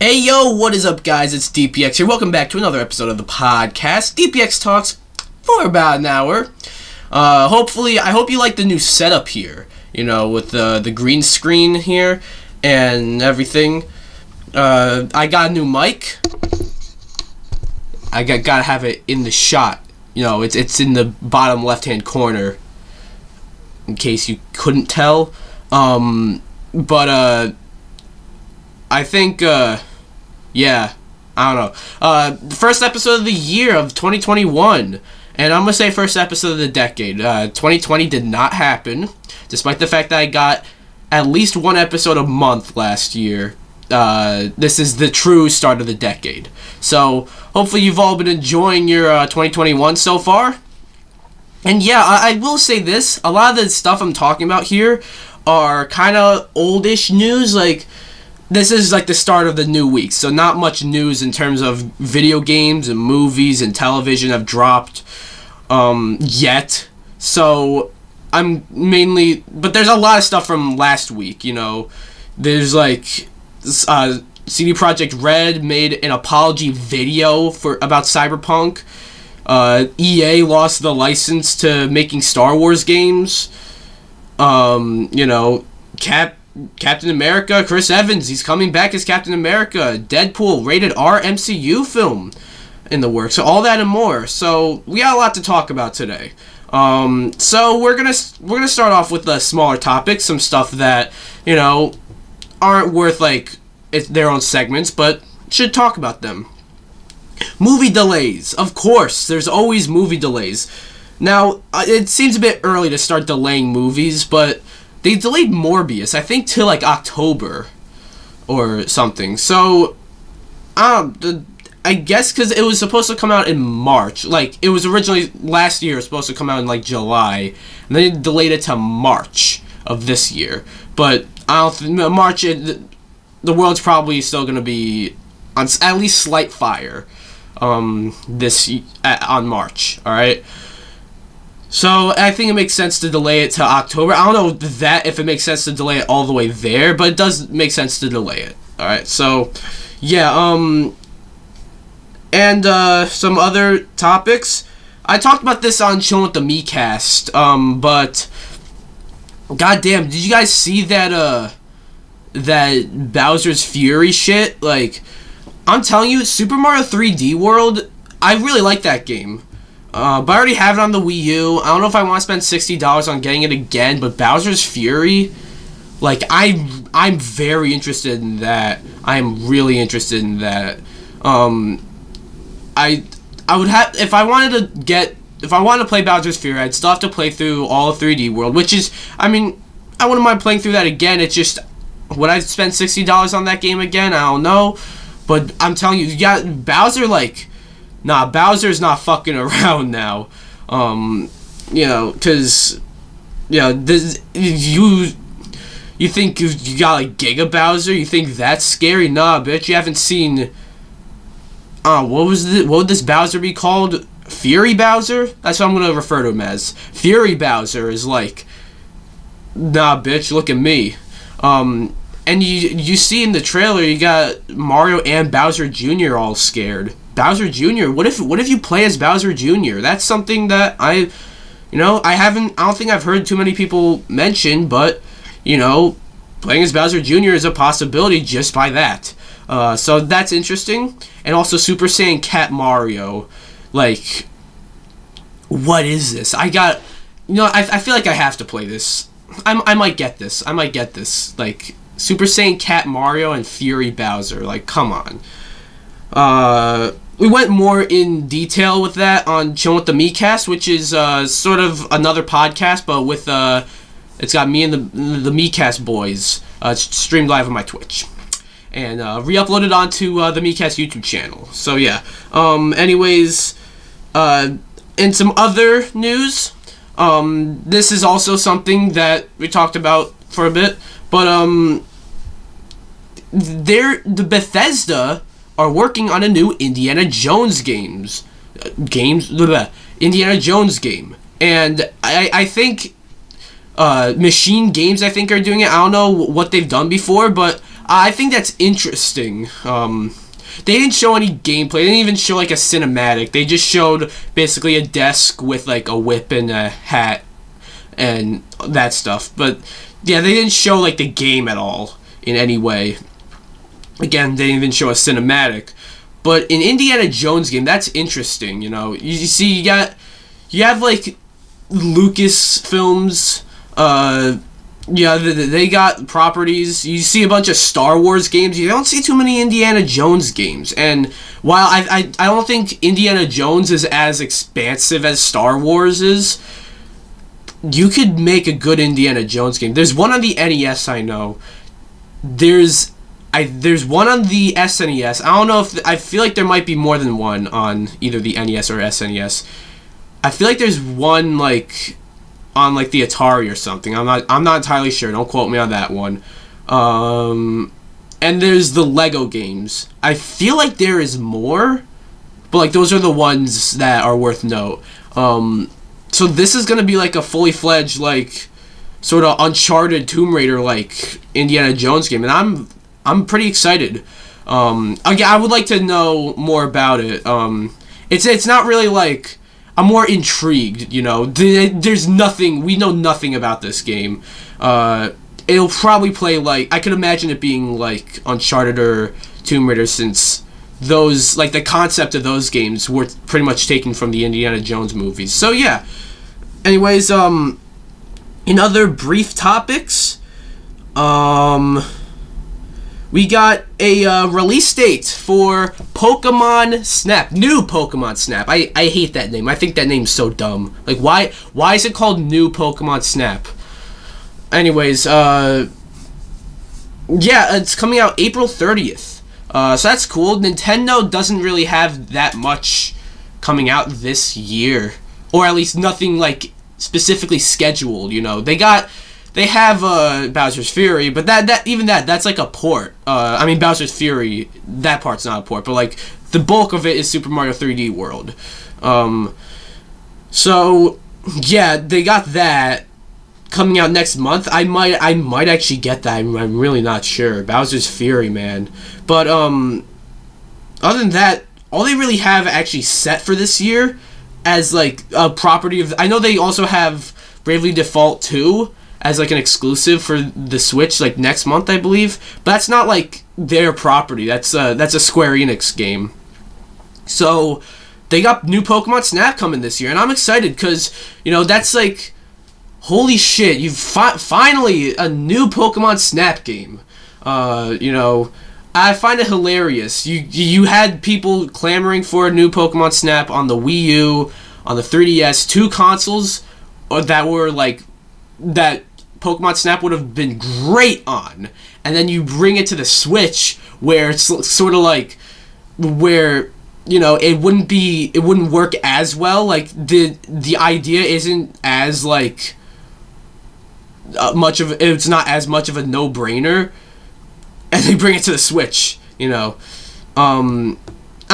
Hey yo, what is up guys, it's DPX here. Welcome back to another episode of the podcast. DPX talks for about an hour. I hope you like the new setup here, with the green screen here and everything. I got a new mic. I gotta have it in the shot. It's in the bottom left hand corner, in case you couldn't tell. I think, yeah, I don't know. The first episode of the year of 2021, and I'm gonna say first episode of the decade. 2020 did not happen, despite the fact that I got at least one episode a month last year. This is the true start of the decade. So, hopefully you've all been enjoying your 2021 so far. And yeah, I will say this, a lot of the stuff I'm talking about here are kind of oldish news, this is the start of the new week, so not much news in terms of video games and movies and television have dropped yet. So I'm mainly, but there's a lot of stuff from last week. There's CD Projekt Red made an apology video about Cyberpunk. EA lost the license to making Star Wars games. Captain America, Chris Evans, he's coming back as Captain America. Deadpool, rated R MCU film in the works. So all that and more. So we got a lot to talk about today. So we're gonna start off with the smaller topics, some stuff that aren't worth their own segments, but should talk about them. Movie delays, of course. There's always movie delays. Now it seems a bit early to start delaying movies, but they delayed Morbius, I think, till October or something. So, I guess because it was supposed to come out in March. It was originally last year, it was supposed to come out in July, and then they delayed it to March of this year. But I don't think March. The world's probably still gonna be on at least slight fire on March. All right. So, I think it makes sense to delay it to October. I don't know if it makes sense to delay it all the way there, but it does make sense to delay it. Alright, so, yeah, and, some other topics. I talked about this on Chillin' with the MeCast, but, goddamn, did you guys see that Bowser's Fury shit? I'm telling you, Super Mario 3D World, I really like that game. But I already have it on the Wii U. I don't know if I want to spend $60 on getting it again, but Bowser's Fury, I'm very interested in that. I am really interested in that. I would have, if I wanted to play Bowser's Fury, I'd still have to play through all of 3D World, which is, I wouldn't mind playing through that again. It's just, would I spend $60 on that game again? I don't know. But I'm telling you, Bowser, nah, Bowser's not fucking around now. Because, you think you got Giga Bowser? You think that's scary? Nah, bitch, you haven't seen, what would this Bowser be called? Fury Bowser? That's what I'm gonna refer to him as. Fury Bowser is nah, bitch, look at me. And you see in the trailer, you got Mario and Bowser Jr. all scared. Bowser Jr. What if you play as Bowser Jr.? That's something that I don't think I've heard too many people mention, but playing as Bowser Jr. is a possibility just by that. So that's interesting. And also Super Saiyan Cat Mario, what is this? I feel like I have to play this. I might get this. Super Saiyan Cat Mario and Fury Bowser. Come on. We went more in detail with that on Chillin' with the MeCast, which is sort of another podcast, but with it's got me and the MeCast boys. It's streamed live on my Twitch and re-uploaded onto the MeCast YouTube channel. So yeah. Anyways, in some other news, this is also something that we talked about for a bit, but the Bethesda are working on a new Indiana Jones Indiana Jones game. And I think Machine Games, I think, are doing it. I don't know what they've done before, but I think that's interesting. They didn't show any gameplay. They didn't even show like a cinematic. They just showed basically a desk with like a whip and a hat and that stuff. But yeah, they didn't show like the game at all in any way. Again, they didn't even show a cinematic. But in Indiana Jones game, that's interesting. You know, you see, you have like Lucasfilms. Yeah, they got properties. You see a bunch of Star Wars games. You don't see too many Indiana Jones games. And while I don't think Indiana Jones is as expansive as Star Wars is, you could make a good Indiana Jones game. There's one on the NES, I know. There's one on the SNES. I don't know if... I feel like there might be more than one on either the NES or SNES. I feel like there's one, like... on like the Atari or something. I'm not entirely sure. Don't quote me on that one. And there's the Lego games. I feel like there is more, but like those are the ones that are worth note. So this is gonna be like a fully fledged like sort of Uncharted Tomb Raider like Indiana Jones game, and I'm pretty excited. Again, I would like to know more about it. It's not really like. I'm more intrigued, you know. There's nothing... We know nothing about this game. It'll probably play like... I could imagine it being like Uncharted or Tomb Raider, since those... like, the concept of those games were pretty much taken from the Indiana Jones movies. So, yeah. Anyways, in other brief topics, we got a release date for Pokemon Snap. New Pokemon Snap. I hate that name. I think that name's so dumb. Like, why is it called New Pokemon Snap? Anyways, yeah, it's coming out April 30th. So that's cool. Nintendo doesn't really have that much coming out this year. Or at least nothing, like, specifically scheduled, you know. They have Bowser's Fury, but that's like a port. I mean, Bowser's Fury, that part's not a port, but like the bulk of it is Super Mario 3D World. So yeah, they got that coming out next month. I might actually get that. I'm really not sure. Bowser's Fury, man. But other than that, all they really have actually set for this year as like a property of. I know they also have Bravely Default 2. As like an exclusive for the Switch, like next month, I believe. But that's not like their property. That's a Square Enix game. So they got new Pokemon Snap coming this year, and I'm excited because you know that's like, holy shit! You've finally a new Pokemon Snap game. You know, I find it hilarious. You had people clamoring for a new Pokemon Snap on the Wii U, on the 3DS, two consoles that were like that. Pokemon Snap would have been great on, and then you bring it to the Switch where it's sort of like where you know it wouldn't work as well. Like the idea isn't as like it's not as much of a no-brainer, and they bring it to the Switch, you know.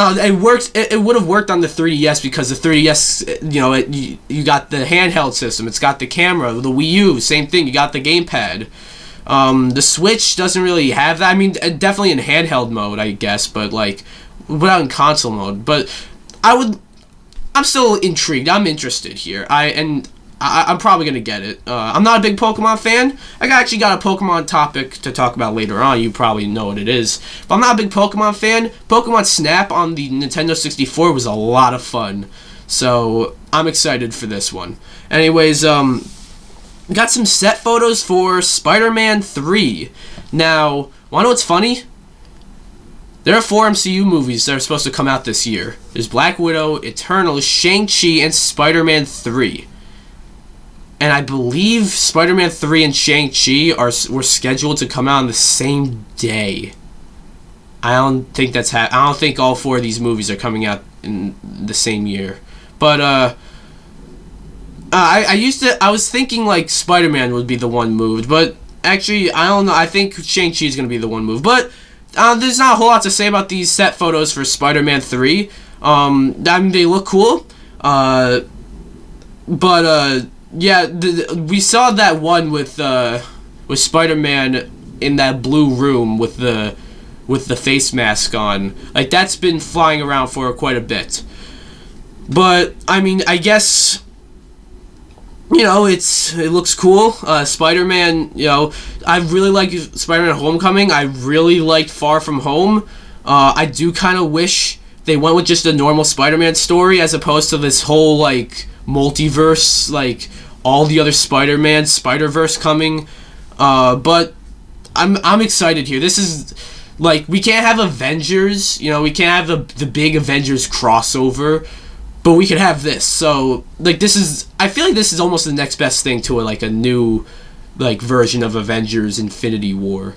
It works. It would have worked on the 3DS because the 3DS, you know, you got the handheld system. It's got the camera. The Wii U, same thing. You got the gamepad. The Switch doesn't really have that. I mean, definitely in handheld mode, I guess, but like without in console mode. But I'm still intrigued. I'm interested here. I'm probably gonna get it. I'm not a big Pokemon fan. I actually got a Pokemon topic to talk about later on. You probably know what it is. But I'm not a big Pokemon fan. Pokemon Snap on the Nintendo 64 was a lot of fun. So I'm excited for this one. Anyways, got some set photos for Spider-Man 3. Now, wanna know what's funny? There are 4 MCU movies that are supposed to come out this year. There's Black Widow, Eternals, Shang-Chi, and Spider-Man 3. And I believe Spider-Man 3 and Shang-Chi were scheduled to come out on the same day. I don't think that's I don't think all 4 of these movies are coming out in the same year. But I was thinking like Spider-Man would be the one moved, but actually I don't know. I think Shang-Chi is gonna be the one moved. But there's not a whole lot to say about these set photos for Spider-Man 3. I mean, they look cool. But yeah, we saw that one with Spider-Man in that blue room with the face mask on. Like, that's been flying around for quite a bit. But I mean, I guess, you know, it looks cool. Spider-Man, you know, I really like Spider-Man Homecoming. I really liked Far From Home. I do kind of wish they went with just a normal Spider-Man story as opposed to this whole, like, multiverse, like, all the other Spider-Man, Spider-Verse coming. But I'm excited here. This is, like, we can't have Avengers, you know, we can't have the big Avengers crossover, but we could have this. So, like, I feel like this is almost the next best thing to a new, like, version of Avengers Infinity War.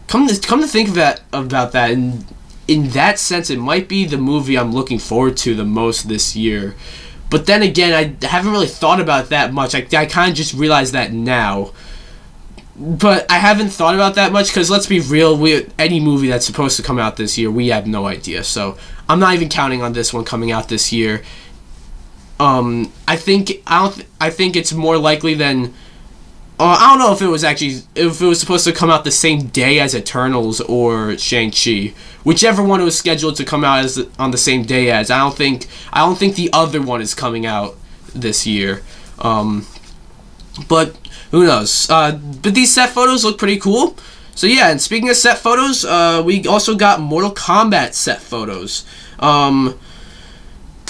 Come to think about that, and in that sense, it might be the movie I'm looking forward to the most this year. But then again, I haven't really thought about it that much. I kind of just realized that now. But I haven't thought about that much because, let's be real, any movie that's supposed to come out this year, we have no idea. So I'm not even counting on this one coming out this year. I think it's more likely than. I don't know if it was supposed to come out the same day as Eternals or Shang-Chi, whichever one it was scheduled to come out on the same day as. I don't think the other one is coming out this year. But who knows? But these set photos look pretty cool. So yeah, and speaking of set photos, we also got Mortal Kombat set photos. And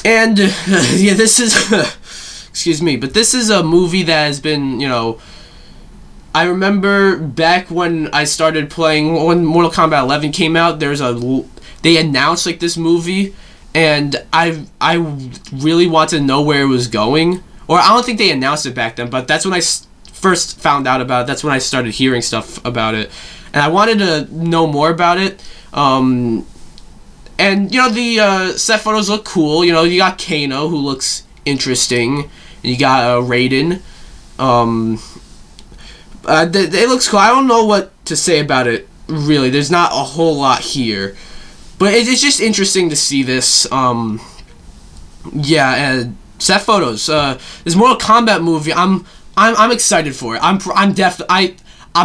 yeah, this is excuse me, but this is a movie that has been, you know, I remember back when I started playing, when Mortal Kombat 11 came out, they announced, like, this movie, and I really wanted to know where it was going. Or I don't think they announced it back then, but that's when I first found out about it. That's when I started hearing stuff about it, and I wanted to know more about it. And, you know, the set photos look cool. You know, you got Kano, who looks interesting, and you got Raiden. It looks cool. I don't know what to say about it, really. There's not a whole lot here. But it's just interesting to see this. Yeah, set photos. This Mortal Kombat movie, I'm excited for it. I'm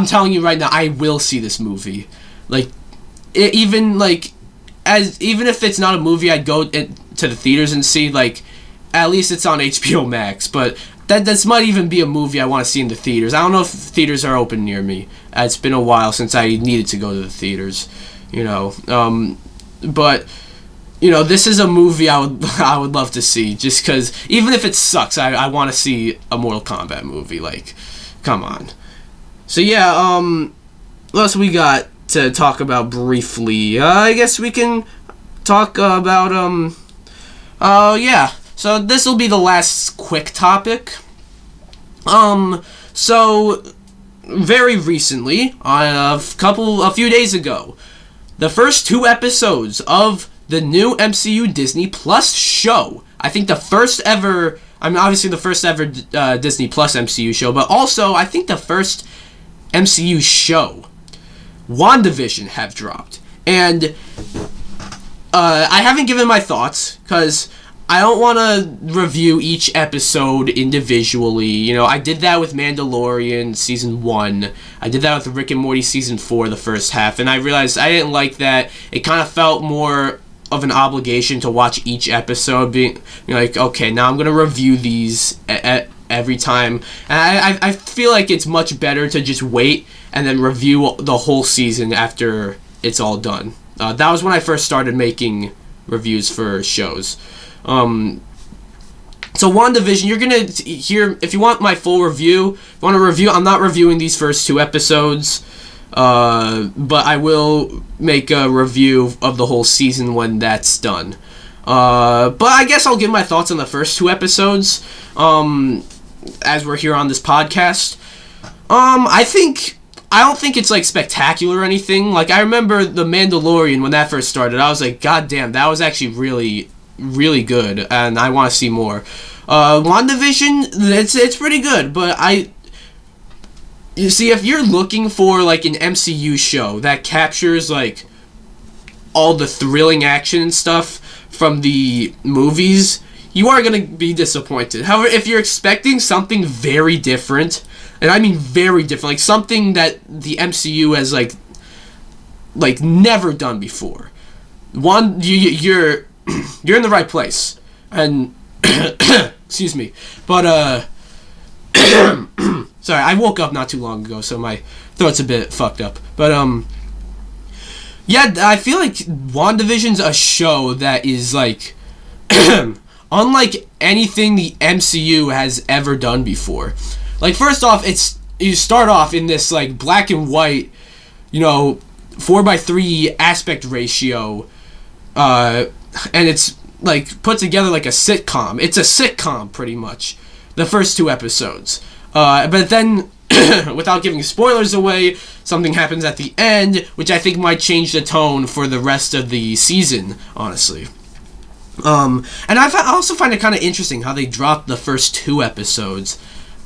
telling you right now, I will see this movie. Like, even if it's not a movie I'd go to the theaters and see, like, at least it's on HBO Max, but this might even be a movie I want to see in the theaters. I don't know if theaters are open near me. It's been a while since I needed to go to the theaters, you know. But, you know, this is a movie I would love to see, just because even if it sucks, I want to see a Mortal Kombat movie. Like, come on. So yeah, what else we got to talk about briefly? I guess we can talk about yeah. So this will be the last quick topic. So very recently, a few days ago, the first 2 episodes of the new MCU Disney Plus show. I think the first ever. I mean, obviously the first ever Disney Plus MCU show, but also I think the first MCU show, WandaVision, have dropped, and I haven't given my thoughts because I don't want to review each episode individually. You know, I did that with Mandalorian Season 1. I did that with Rick and Morty Season 4, the first half. And I realized I didn't like that. It kind of felt more of an obligation to watch each episode. Being, you know, like, okay, now I'm going to review these every time. And I feel like it's much better to just wait and then review the whole season after it's all done. That was when I first started making reviews for shows. So WandaVision, you're gonna hear, if you want my full review, if you want a review, I'm not reviewing these first 2 episodes, but I will make a review of the whole season when that's done. But I guess I'll give my thoughts on the first 2 episodes, as we're here on this podcast. I don't think it's, like, spectacular or anything. Like, I remember The Mandalorian, when that first started, I was like, god damn, that was actually really, really good, and I want to see more. WandaVision, it's pretty good, but you see, if you're looking for, like, an MCU show that captures, like, all the thrilling action and stuff from the movies, you are going to be disappointed. However, if you're expecting something very different, and I mean very different, like something that the MCU has like never done before, you're in the right place. And excuse me, but sorry, I woke up not too long ago, so my throat's a bit fucked up. But yeah, I feel like WandaVision's a show that is like unlike anything the MCU has ever done before. Like, first off, you start off in this like black and white, 4:3 aspect ratio, and it's like put together like a sitcom. It's a sitcom pretty much, the first 2 episodes. But then, without giving spoilers away, something happens at the end, which I think might change the tone for the rest of the season, honestly. And I also find it kind of interesting how they dropped the first 2 episodes.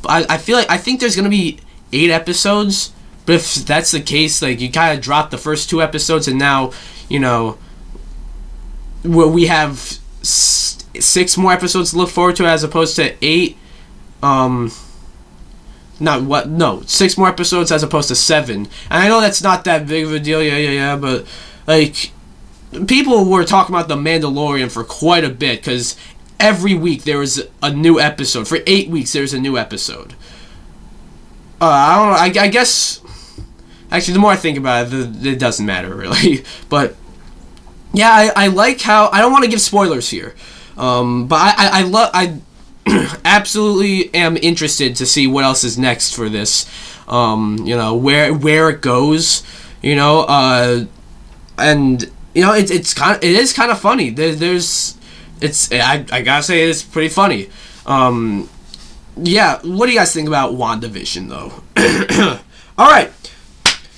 I think there's gonna be 8 episodes, but if that's the case, like, you kind of dropped the first 2 episodes, and now, we have 6 more episodes to look forward to as opposed to 8. 6 more episodes as opposed to 7. And I know that's not that big of a deal, but like, people were talking about The Mandalorian for quite a bit, because every week there was a new episode. For 8 weeks there's a new episode. I don't know, I guess, actually, the more I think about it, it doesn't matter really. But yeah, I like how, I don't want to give spoilers here, but I absolutely am interested to see what else is next for this, where it goes, and it is kind of funny. I gotta say, it's pretty funny. Yeah, what do you guys think about WandaVision though? All right.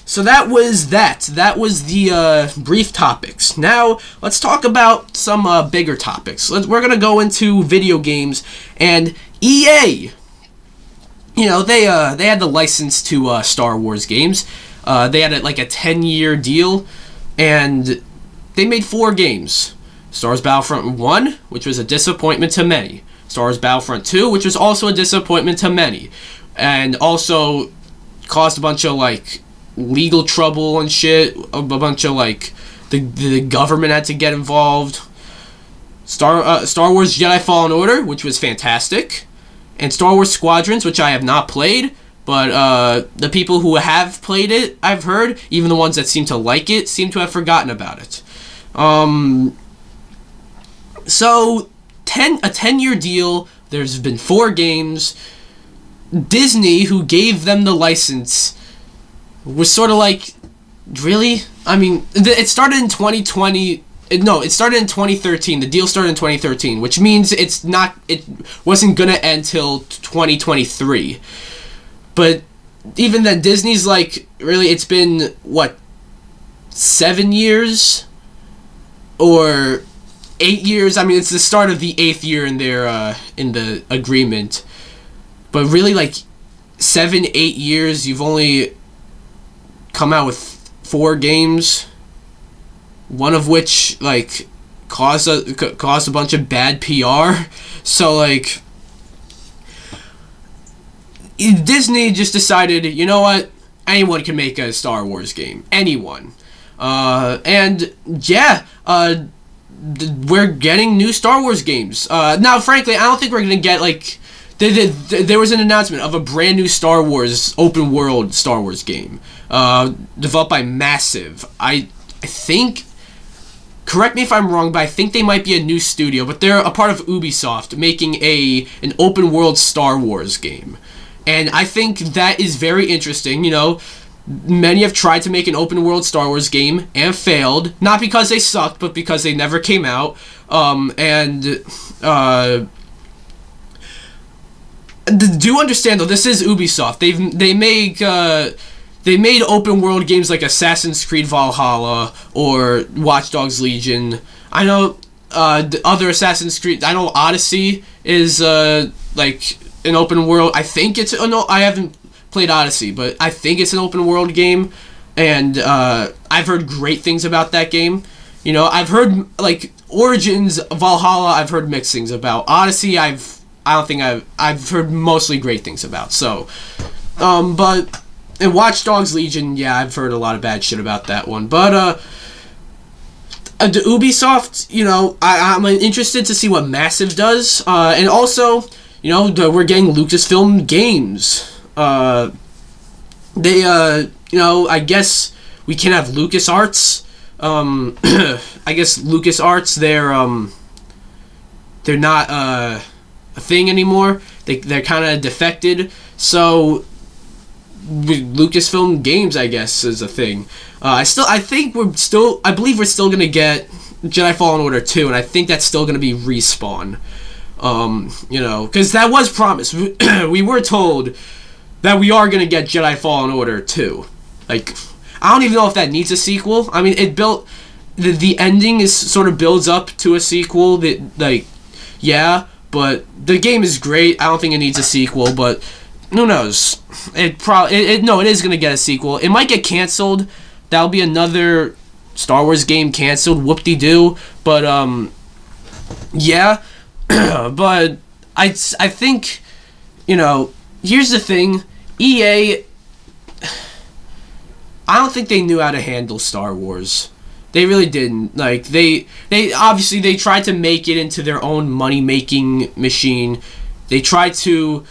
So that was the brief topics. Now let's talk about some bigger topics. We're gonna go into video games, and EA. They had the license to Star Wars games. They had a 10-year deal, and they made 4 games. Star Wars Battlefront 1, which was a disappointment to many. Star Wars Battlefront 2, which was also a disappointment to many, and also caused a bunch of legal trouble and shit. A bunch of the government had to get involved. Star Wars Jedi Fallen Order, which was fantastic, and Star Wars Squadrons, which I have not played, but the people who have played it, I've heard, even the ones that seem to like it, seem to have forgotten about it. So a 10-year deal. There's been 4 games. Disney, who gave them the license, was sort of like, really? I mean, it started in 2020. No, it started in 2013. The deal started in 2013, which means it wasn't gonna end till 2023. But even then, Disney's like, really, it's been, what, 7 years? Or 8 years? I mean, it's the start of the 8th year in their, in the agreement. But really, 7-8 years, you've only come out with 4 games, one of which caused a bunch of bad PR. So Disney just decided, you know what, anyone can make a Star Wars game, anyone, and yeah, we're getting new Star Wars games. Now, frankly, I don't think we're gonna get there was an announcement of a brand new Star Wars open world Star Wars game, developed by Massive. I think, correct me if I'm wrong, but I think they might be a new studio, but they're a part of Ubisoft, making an open world Star Wars game. And I think that is very interesting. Many have tried to make an open world Star Wars game and failed, not because they sucked, but because they never came out. Do understand though, this is Ubisoft. They made open world games like Assassin's Creed Valhalla or Watch Dogs Legion. I know other Assassin's Creed. I know Odyssey is an open world. I think it's I haven't played Odyssey, but I think it's an open world game, and I've heard great things about that game. I've heard Origins, Valhalla, I've heard mixed things about. Odyssey, I've heard mostly great things about. So, but and Watch Dogs Legion, yeah, I've heard a lot of bad shit about that one. But the Ubisoft, you know, I'm interested to see what Massive does, and also, you know, we're getting Lucasfilm games. You know, I guess we can have LucasArts. I guess LucasArts, they're not a thing anymore. They're kind of defected. So Lucasfilm Games, I guess, is a thing. I believe we're still gonna get Jedi Fallen Order 2, and I think that's still gonna be Respawn. You know, because that was promised. We were told that we are gonna get Jedi Fallen Order 2. Like, I don't even know if that needs a sequel. I mean, the ending is sort of builds up to a sequel. That, like, yeah, but the game is great. I don't think it needs a sequel, but who knows? It is gonna get a sequel. It might get canceled. That'll be another Star Wars game canceled. Whoop-de-doo. But yeah. But I think, you know, here's the thing. EA, I don't think they knew how to handle Star Wars. They really didn't. Like, they obviously they tried to make it into their own money-making machine. They tried to,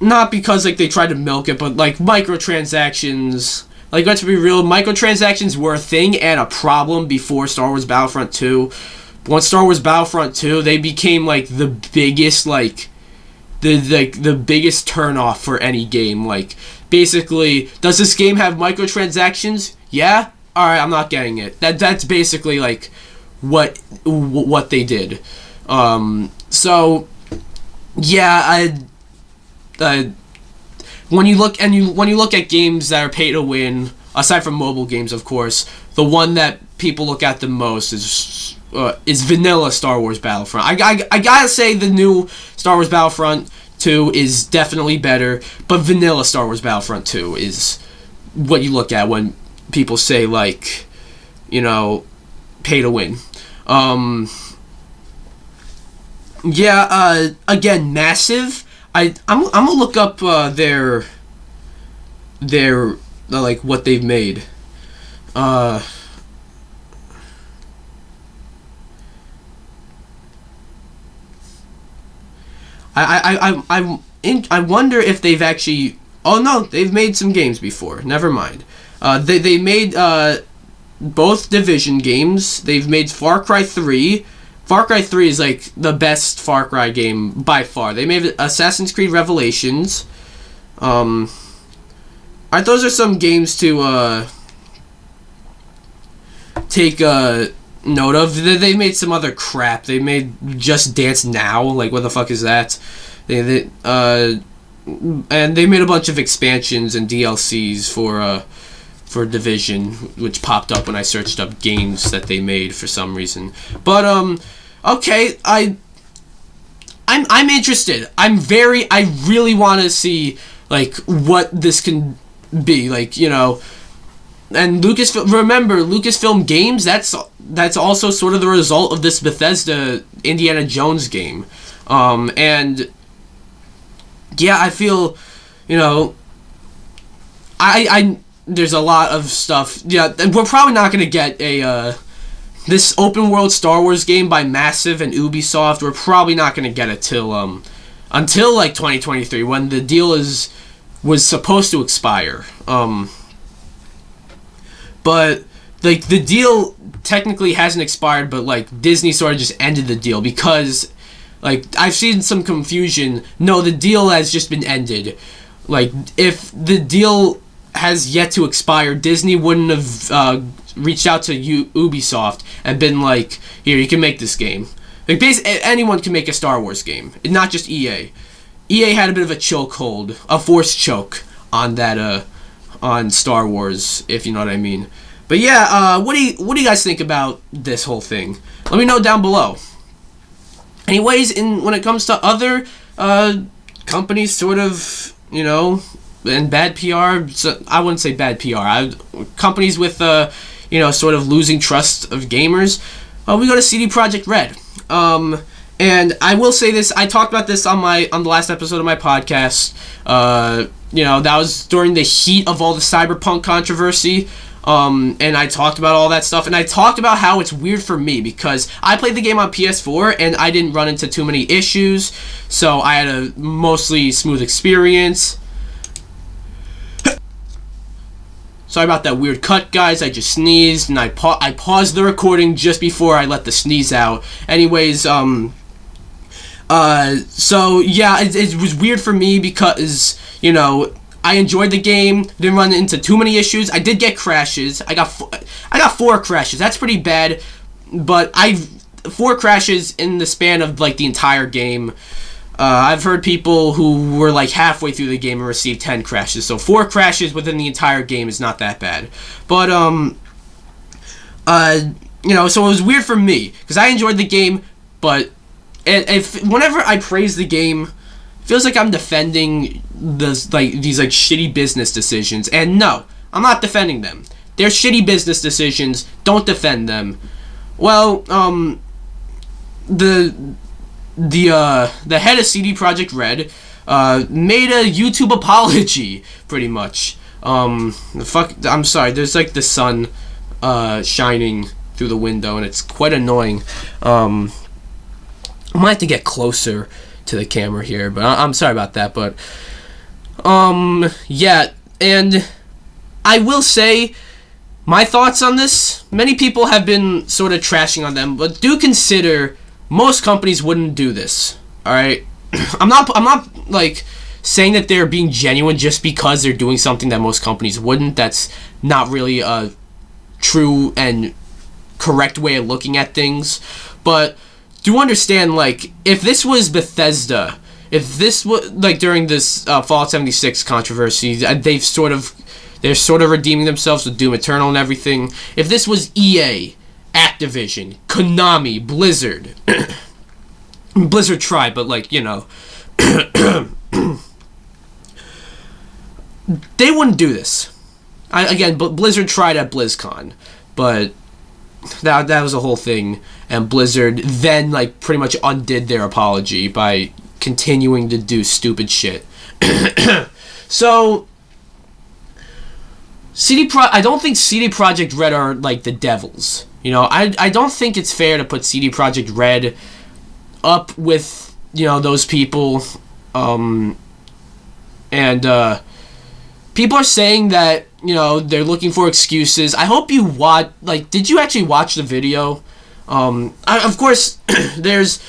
not because, like, they tried to milk it, but, like, microtransactions. Like, let's be real, microtransactions were a thing and a problem before Star Wars Battlefront 2. Once Star Wars Battlefront 2, they became, like, the biggest, like, the biggest turnoff for any game. Like, basically, does this game have microtransactions? Yeah? Alright, I'm not getting it. That's basically, like, what they did. So, yeah, when you look at games that are pay to win, aside from mobile games, of course, the one that people look at the most is vanilla Star Wars Battlefront. I gotta say the new Star Wars Battlefront 2 is definitely better, but vanilla Star Wars Battlefront 2 is what you look at when people say, like, you know, pay to win. Yeah, again, Massive. I'm gonna look up their like what they've made. I wonder if they've actually. Oh no, they've made some games before. Never mind. They made both Division games. They've made Far Cry 3. Far Cry 3 is like the best Far Cry game by far. They made Assassin's Creed Revelations. Alright, those are some games to take note of. They made some other crap. They made Just Dance Now. Like, what the fuck is that? And they made a bunch of expansions and DLCs for Division, which popped up when I searched up games that they made for some reason. But okay, I'm interested. I really want to see, like, what this can be, like, you know. And Lucasfilm Games, that's also sort of the result of this Bethesda Indiana Jones game. And yeah, I feel, you know, I there's a lot of stuff. Yeah, and we're probably not gonna get a this open world Star Wars game by Massive and Ubisoft. We're probably not gonna get it till until like 2023, when the deal was supposed to expire. But like the deal technically hasn't expired, but like Disney sort of just ended the deal because, like, I've seen some confusion. No, the deal has just been ended. Like, if the deal has yet to expire, Disney wouldn't have reached out to Ubisoft and been like, here, you can make this game. Like, basically, anyone can make a Star Wars game, not just EA. EA had a bit of a chokehold, a forced choke on that, on Star Wars, if you know what I mean. But yeah, what do you guys think about this whole thing? Let me know down below. Anyways, when it comes to other companies, sort of, you know, and bad PR, so I wouldn't say bad PR. Companies with, you know, sort of losing trust of gamers. we go to CD Projekt Red. And I will say this, I talked about this on the last episode of my podcast. That was during the heat of all the Cyberpunk controversy. And I talked about all that stuff, and I talked about how it's weird for me because I played the game on PS4 and I didn't run into too many issues, so I had a mostly smooth experience. Sorry about that weird cut, guys. I just sneezed, and I paused the recording just before I let the sneeze out. Anyways, so yeah, it was weird for me because, I enjoyed the game, didn't run into too many issues. I did get crashes. I got 4 crashes. That's pretty bad, but 4 crashes in the span of, the entire game. I've heard people who were, halfway through the game and received 10 crashes, so 4 crashes within the entire game is not that bad. But, so it was weird for me, because I enjoyed the game, but whenever I praise the game, feels like I'm defending these shitty business decisions, and no, I'm not defending them. They're shitty business decisions. Don't defend them. Well, the head of CD Projekt Red made a YouTube apology, pretty much. I'm sorry. There's the sun shining through the window, and it's quite annoying. I might have to get closer to the camera here, but I'm sorry about that. But yeah, and I will say my thoughts on this. Many people have been sort of trashing on them, but do consider most companies wouldn't do this. All right, I'm not saying that they're being genuine just because they're doing something that most companies wouldn't. That's not really a true and correct way of looking at things, but do understand, if this was Bethesda, if this was, during this Fallout 76 controversy, they're sort of redeeming themselves with Doom Eternal and everything. If this was EA, Activision, Konami, Blizzard, Blizzard tried, but, they wouldn't do this. Blizzard tried at BlizzCon, but that was a whole thing, and Blizzard then pretty much undid their apology by continuing to do stupid shit. So I don't think CD Projekt Red are the devils. I don't think it's fair to put CD Projekt Red up with those people, and people are saying that they're looking for excuses. I hope you watch. Did you actually watch the video? Of course, there's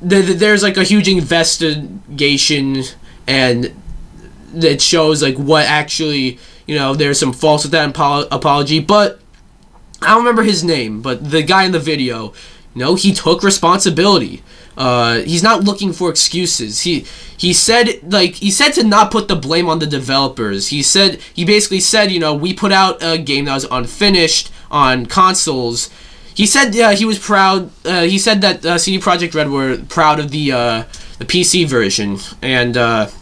a huge investigation, and it shows what actually there's some faults with that apology. But I don't remember his name. But the guy in the video, he took responsibility. He's not looking for excuses. He said to not put the blame on the developers. He basically said, we put out a game that was unfinished on consoles. He said he was proud. He said that CD Projekt Red were proud of the PC version, and that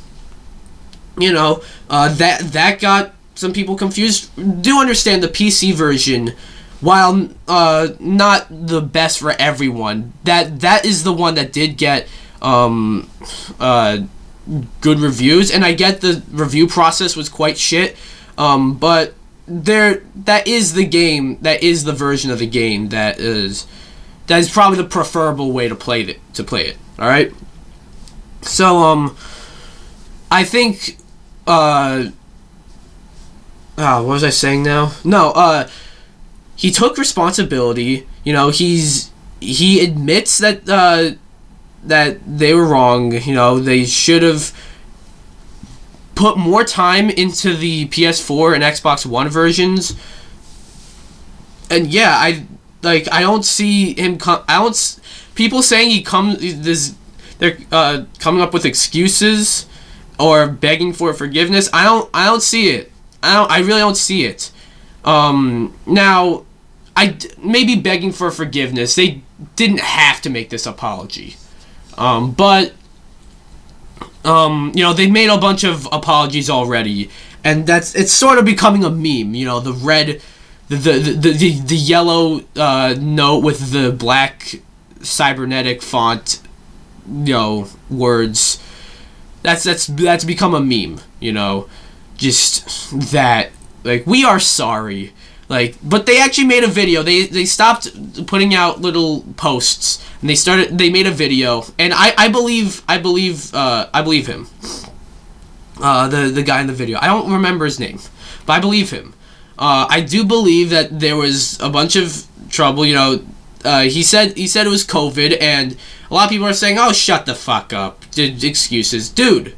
got some people confused. Do understand the PC version, while not the best for everyone, that is the one that did get good reviews, and I get the review process was quite shit, but that is the game, that is the version of the game that is probably the preferable way to play it. All right, so I think what was I saying now? No, he took responsibility. He admits that that they were wrong. They should have put more time into the PS4 and Xbox One versions. And yeah, I don't see him people saying they're coming up with excuses or begging for forgiveness. I don't see it. I really don't see it. Now, maybe begging for forgiveness. They didn't have to make this apology. But they made a bunch of apologies already, and it's sort of becoming a meme. The the yellow note with the black cybernetic font, words. That's become a meme, just that, like, we are sorry, like, but they actually made a video. They stopped putting out little posts, and they made a video, and I believe him, the guy in the video. I don't remember his name, but I believe him. I do believe that there was a bunch of trouble. He said it was COVID, and a lot of people are saying, "Oh, shut the fuck up." Excuses, dude.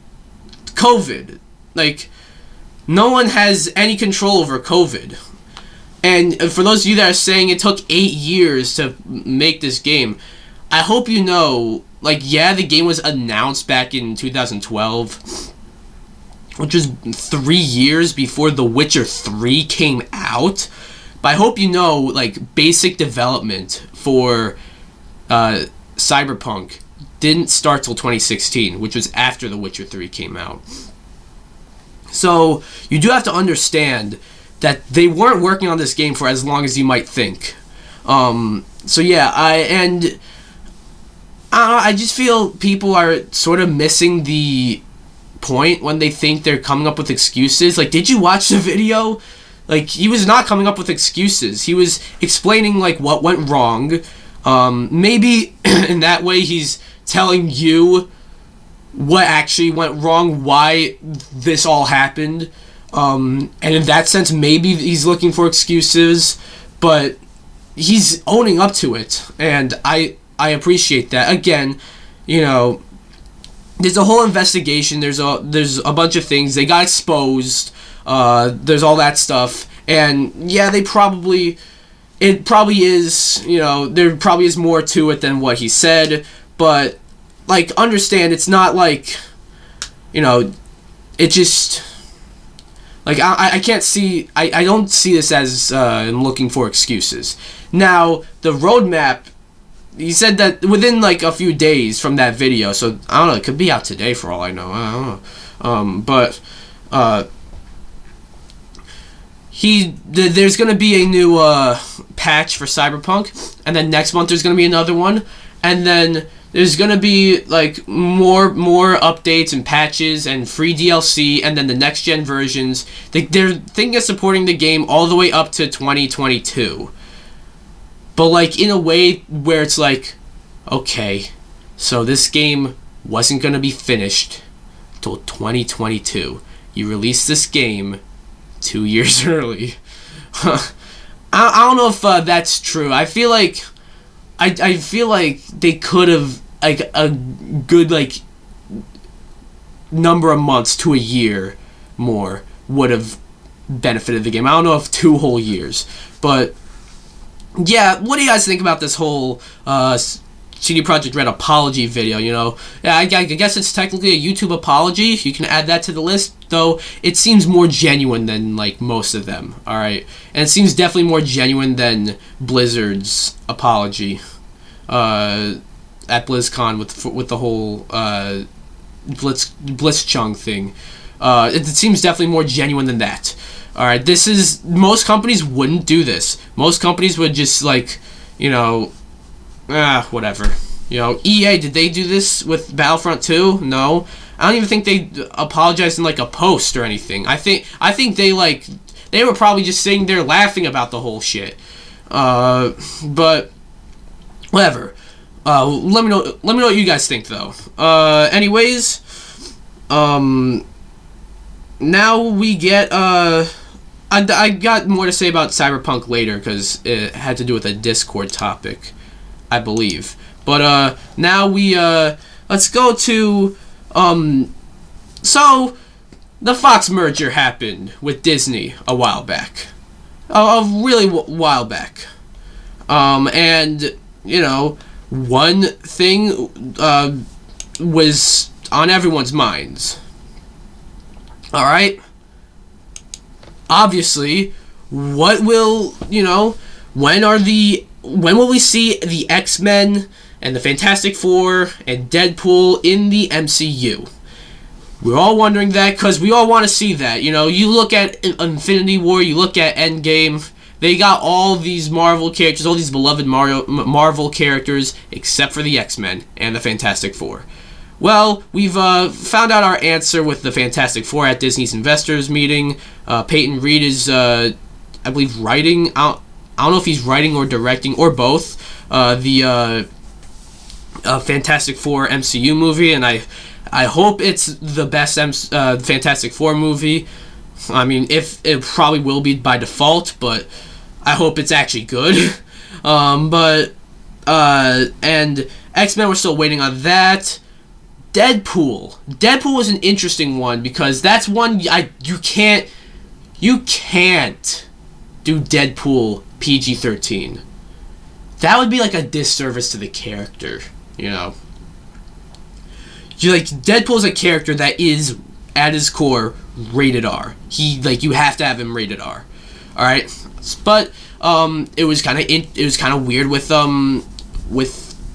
COVID, like, no one has any control over COVID. And for those of you that are saying it took 8 years to make this game, I hope you know, like, yeah, the game was announced back in 2012. Which was 3 years before The Witcher 3 came out. But I hope you know, like, basic development for Cyberpunk didn't start till 2016, which was after The Witcher 3 came out. So, you do have to understand that they weren't working on this game for as long as you might think. So yeah, I just feel people are sort of missing the point when they think they're coming up with excuses. Like, did you watch the video? Like, he was not coming up with excuses. He was explaining, like, what went wrong. Maybe in that way he's telling you what actually went wrong, why this all happened. And in that sense, maybe he's looking for excuses, but he's owning up to it, and I appreciate that. Again, there's a whole investigation. There's a bunch of things. They got exposed. There's all that stuff. And yeah, it probably is, there probably is more to it than what he said. But, like, understand, it's not like, it just, like, I can't see, I don't see this as looking for excuses. Now, the roadmap, he said that within, like, a few days from that video, so, I don't know, it could be out today for all I know, I don't know, but, there's gonna be a new, patch for Cyberpunk, and then next month there's gonna be another one, and then there's gonna be, like, more updates and patches and free DLC, and then the next gen versions. They're thinking of supporting the game all the way up to 2022. But, like, in a way where it's like, okay, so this game wasn't gonna be finished till 2022. You released this game 2 years early. I don't know if that's true. I feel like they could have, like, a good, like, number of months to a year more would have benefited the game. I don't know if 2 whole years, but yeah, what do you guys think about this whole CD Projekt Red apology video? Yeah, I guess it's technically a YouTube apology. You can add that to the list, though it seems more genuine than, like, most of them. All right, and it seems definitely more genuine than Blizzard's apology at BlizzCon with the whole Blitzchung thing. It seems definitely more genuine than that. All right, most companies wouldn't do this. Most companies would just, like, whatever. EA, did they do this with Battlefront 2? No. I don't even think they apologized in, like, a post or anything. I think they were probably just sitting there laughing about the whole shit. But whatever. Let me know what you guys think, though. Anyways, now we get I got more to say about Cyberpunk later because it had to do with a Discord topic, I believe. But now we let's go to so the Fox merger happened with Disney a while back, a really while back, and one thing was on everyone's minds. All right. Obviously, when will we see the X-Men and the Fantastic Four and Deadpool in the MCU? We're all wondering that because we all want to see that. You look at Infinity War, you look at Endgame, they got all these Marvel characters, all these beloved Marvel characters, except for the X-Men and the Fantastic Four. Well, we've found out our answer with the Fantastic Four at Disney's investors meeting. Peyton Reed is, I believe, writing. I don't know if he's writing or directing or both. The Fantastic Four MCU movie, and I hope it's the best Fantastic Four movie. I mean, if it probably will be by default, but I hope it's actually good. And X-Men, we're still waiting on that. Deadpool was an interesting one because that's one you can't do Deadpool PG-13. That would be like a disservice to the character, you know. Deadpool is a character that is at his core rated R. You have to have him rated R. All right, but it was kind of weird with the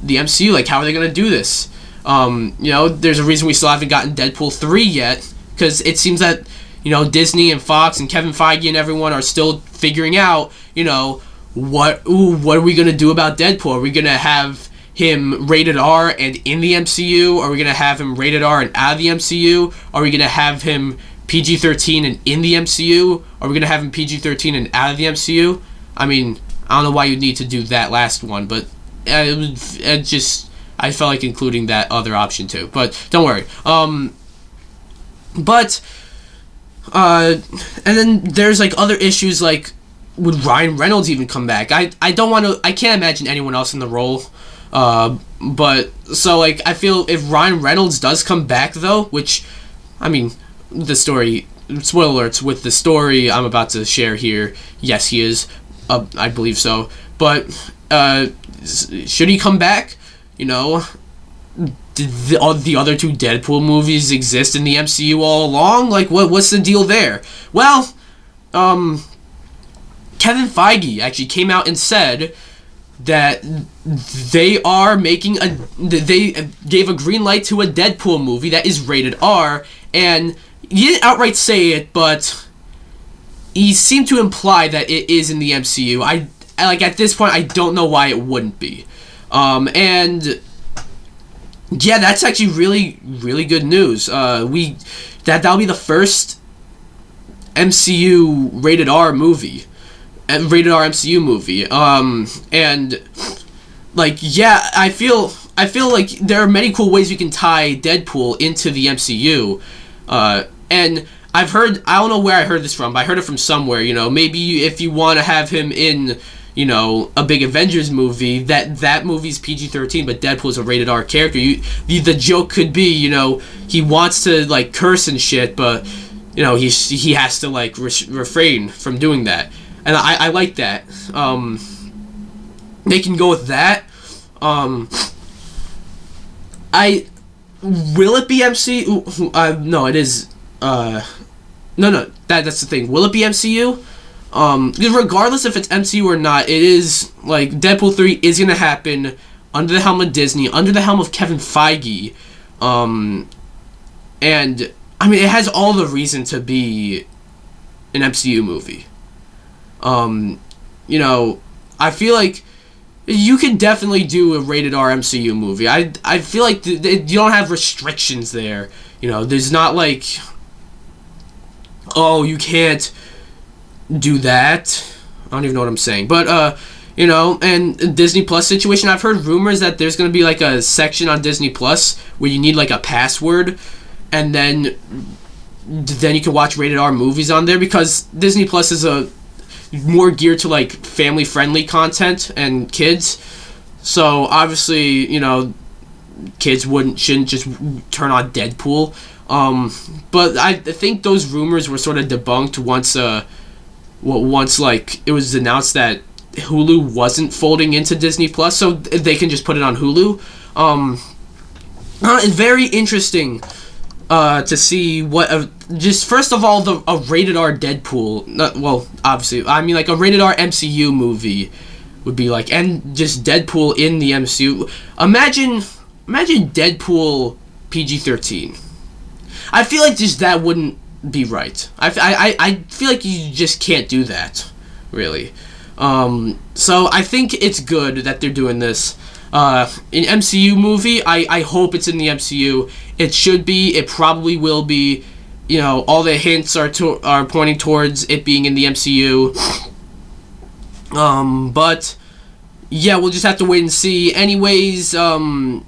MCU. Like, how are they gonna do this? You know, there's a reason we still haven't gotten Deadpool 3 yet, because it seems that, you know, Disney and Fox and Kevin Feige and everyone are still figuring out, you know, what are we gonna do about Deadpool? Are we gonna have him rated R and in the MCU? Are we gonna have him rated R and out of the MCU? Are we gonna have him PG-13 and in the MCU? Are we gonna have him PG-13 and out of the MCU? I mean, I don't know why you need to do that last one, but I felt like including that other option too. But don't worry. And then there's like other issues, like would Ryan Reynolds even come back? I can't imagine anyone else in the role. But so like I feel if Ryan Reynolds does come back though, which I mean, the story, spoiler alerts with the story I'm about to share here, yes he is, I believe so. But should he come back? You know, did the other two Deadpool movies exist in the MCU all along? Like, what's the deal there? Well, Kevin Feige actually came out and said that they gave a green light to a Deadpool movie that is rated R, and he didn't outright say it, but he seemed to imply that it is in the MCU. I like, at this point, I don't know why it wouldn't be. And yeah, that's actually really, really good news. That'll be the first MCU rated R movie, rated R MCU movie. And like, yeah, I feel like there are many cool ways we can tie Deadpool into the MCU. And I've heard, I don't know where I heard this from, but I heard it from somewhere. You know, maybe if you want to have him in, you know, a big Avengers movie, that movie's PG-13, but Deadpool's a rated R character. The joke could be, you know, he wants to like curse and shit, but you know, he has to like refrain from doing that, and I like that. They can go with that. Will it be MCU? No, it is. No, that's the thing. Will it be MCU? Regardless if it's MCU or not, it is, like, Deadpool 3 is going to happen under the helm of Disney, under the helm of Kevin Feige, and, I mean, it has all the reason to be an MCU movie. You know, I feel like you can definitely do a rated R MCU movie. I feel like you don't have restrictions there. You know, there's not like, oh, you can't do that. I don't even know what I'm saying. But, you know, and Disney Plus situation, I've heard rumors that there's going to be like a section on Disney Plus where you need like a password, and then you can watch rated R movies on there, because Disney Plus is more geared to like family friendly content and kids. So obviously, you know, kids shouldn't just turn on Deadpool. But I think those rumors were sort of debunked once like it was announced that Hulu wasn't folding into Disney Plus, so they can just put it on Hulu. It's very interesting to see what just first of all a rated R Deadpool. Well, obviously, I mean like a rated R MCU movie would be like, and just Deadpool in the MCU. Imagine Deadpool PG-13. I feel like just that wouldn't be right. I feel like you just can't do that, really. So I think it's good that they're doing this. An MCU movie, I hope it's in the MCU. It should be. It probably will be. You know, all the hints are pointing towards it being in the MCU. But yeah, we'll just have to wait and see. Anyways, yeah,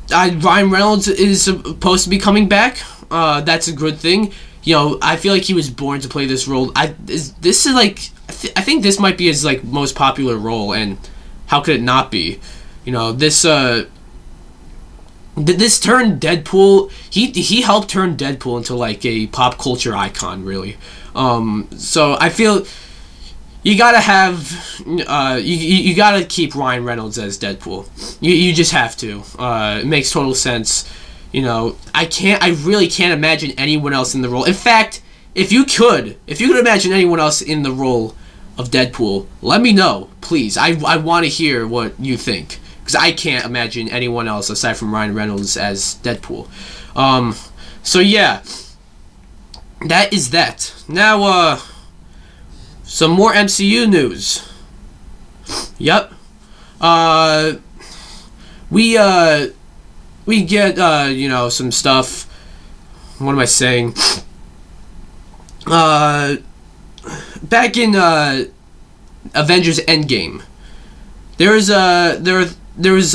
Ryan Reynolds is supposed to be coming back. That's a good thing. You know, I feel like he was born to play this role. I think this might be his like most popular role, and how could it not be? You know, this turned Deadpool. He helped turn Deadpool into like a pop culture icon, really. So I feel you gotta have you gotta keep Ryan Reynolds as Deadpool. You just have to. It makes total sense. You know, I really can't imagine anyone else in the role. In fact, if you could imagine anyone else in the role of Deadpool, let me know, please. I want to hear what you think, because I can't imagine anyone else aside from Ryan Reynolds as Deadpool. So yeah, that is that. Now, some more MCU news. Yep. We get, you know, some stuff. What am I saying? Back in Avengers Endgame, there was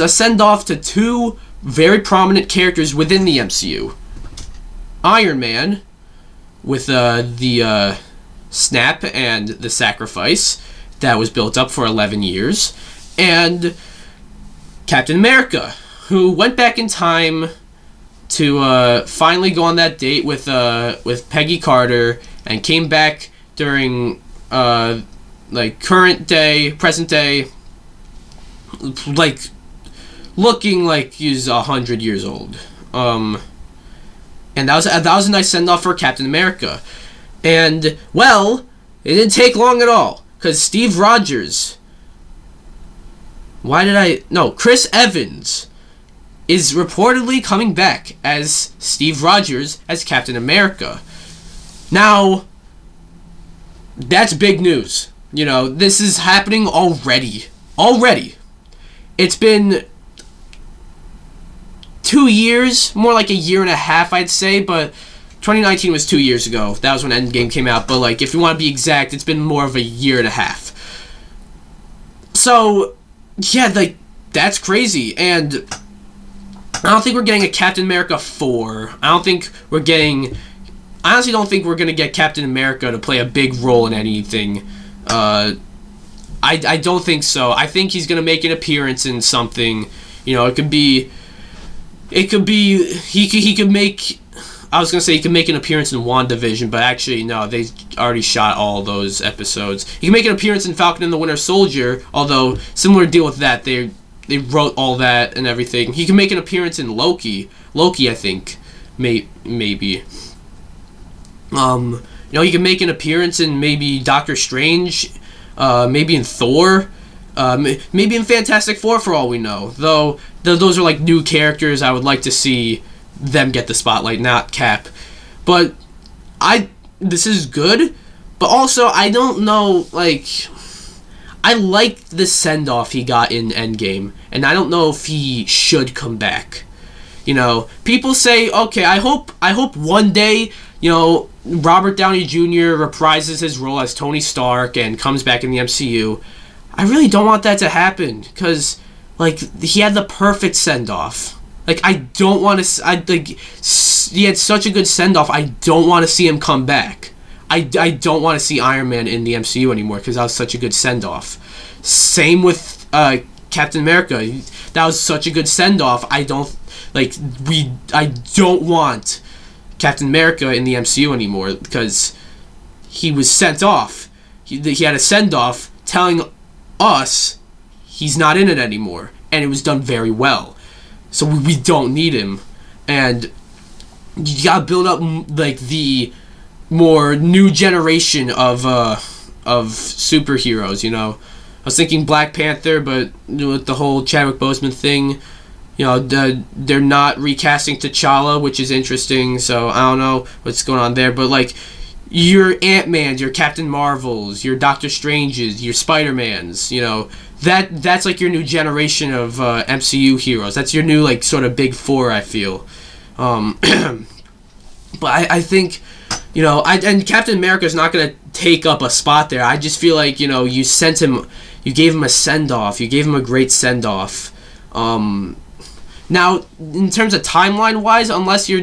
a send-off to two very prominent characters within the MCU. Iron Man, with the snap and the sacrifice that was built up for 11 years, and Captain America, who went back in time to finally go on that date with Peggy Carter, and came back during like present day, like looking like he's 100 years old. And that was a nice send off for Captain America. And well, it didn't take long at all, because Steve Rogers. Chris Evans is reportedly coming back as Steve Rogers as Captain America. Now, that's big news. You know, this is happening already. It's been 2 years, more like a year and a half, I'd say, but 2019 was 2 years ago. That was when Endgame came out, but like, if you want to be exact, it's been more of a year and a half. So, yeah, like, that's crazy, and I don't think we're getting a Captain America 4. I honestly don't think we're going to get Captain America to play a big role in anything. I don't think so. I think he's going to make an appearance in something. You know, he could make an appearance in WandaVision, but actually, no, they already shot all those episodes. He can make an appearance in Falcon and the Winter Soldier, although, similar deal with that, they wrote all that and everything. He can make an appearance in Loki. I think, maybe. You know, he can make an appearance in maybe Doctor Strange, maybe in Thor, maybe in Fantastic Four for all we know. Though those are like new characters. I would like to see them get the spotlight, not Cap. But this is good, but also I don't know, like, I liked the send-off he got in Endgame, and I don't know if he should come back. You know, people say, okay, I hope one day, you know, Robert Downey Jr. reprises his role as Tony Stark and comes back in the MCU. I really don't want that to happen, because, like, he had the perfect send-off. Like, I don't want to... he had such a good send-off, I don't want to see him come back. I don't want to see Iron Man in the MCU anymore, because that was such a good send-off. Same with Captain America. That was such a good send-off. I don't want Captain America in the MCU anymore, because he was sent off. He had a send-off telling us he's not in it anymore, and it was done very well. So we don't need him, and you gotta build up like the more new generation of superheroes. You know, I was thinking Black Panther, but with the whole Chadwick Boseman thing, you know, they're not recasting T'Challa, which is interesting. So I don't know what's going on there, but like, your Ant-Mans, your Captain Marvels, your Doctor Stranges, your Spider-Mans, you know, that's like your new generation of MCU heroes. That's your new, like, sort of big four, I feel. But I think, you know, and Captain America's not going to take up a spot there. I just feel like, you know, you gave him a send-off. You gave him a great send-off. Now, in terms of timeline-wise, unless you're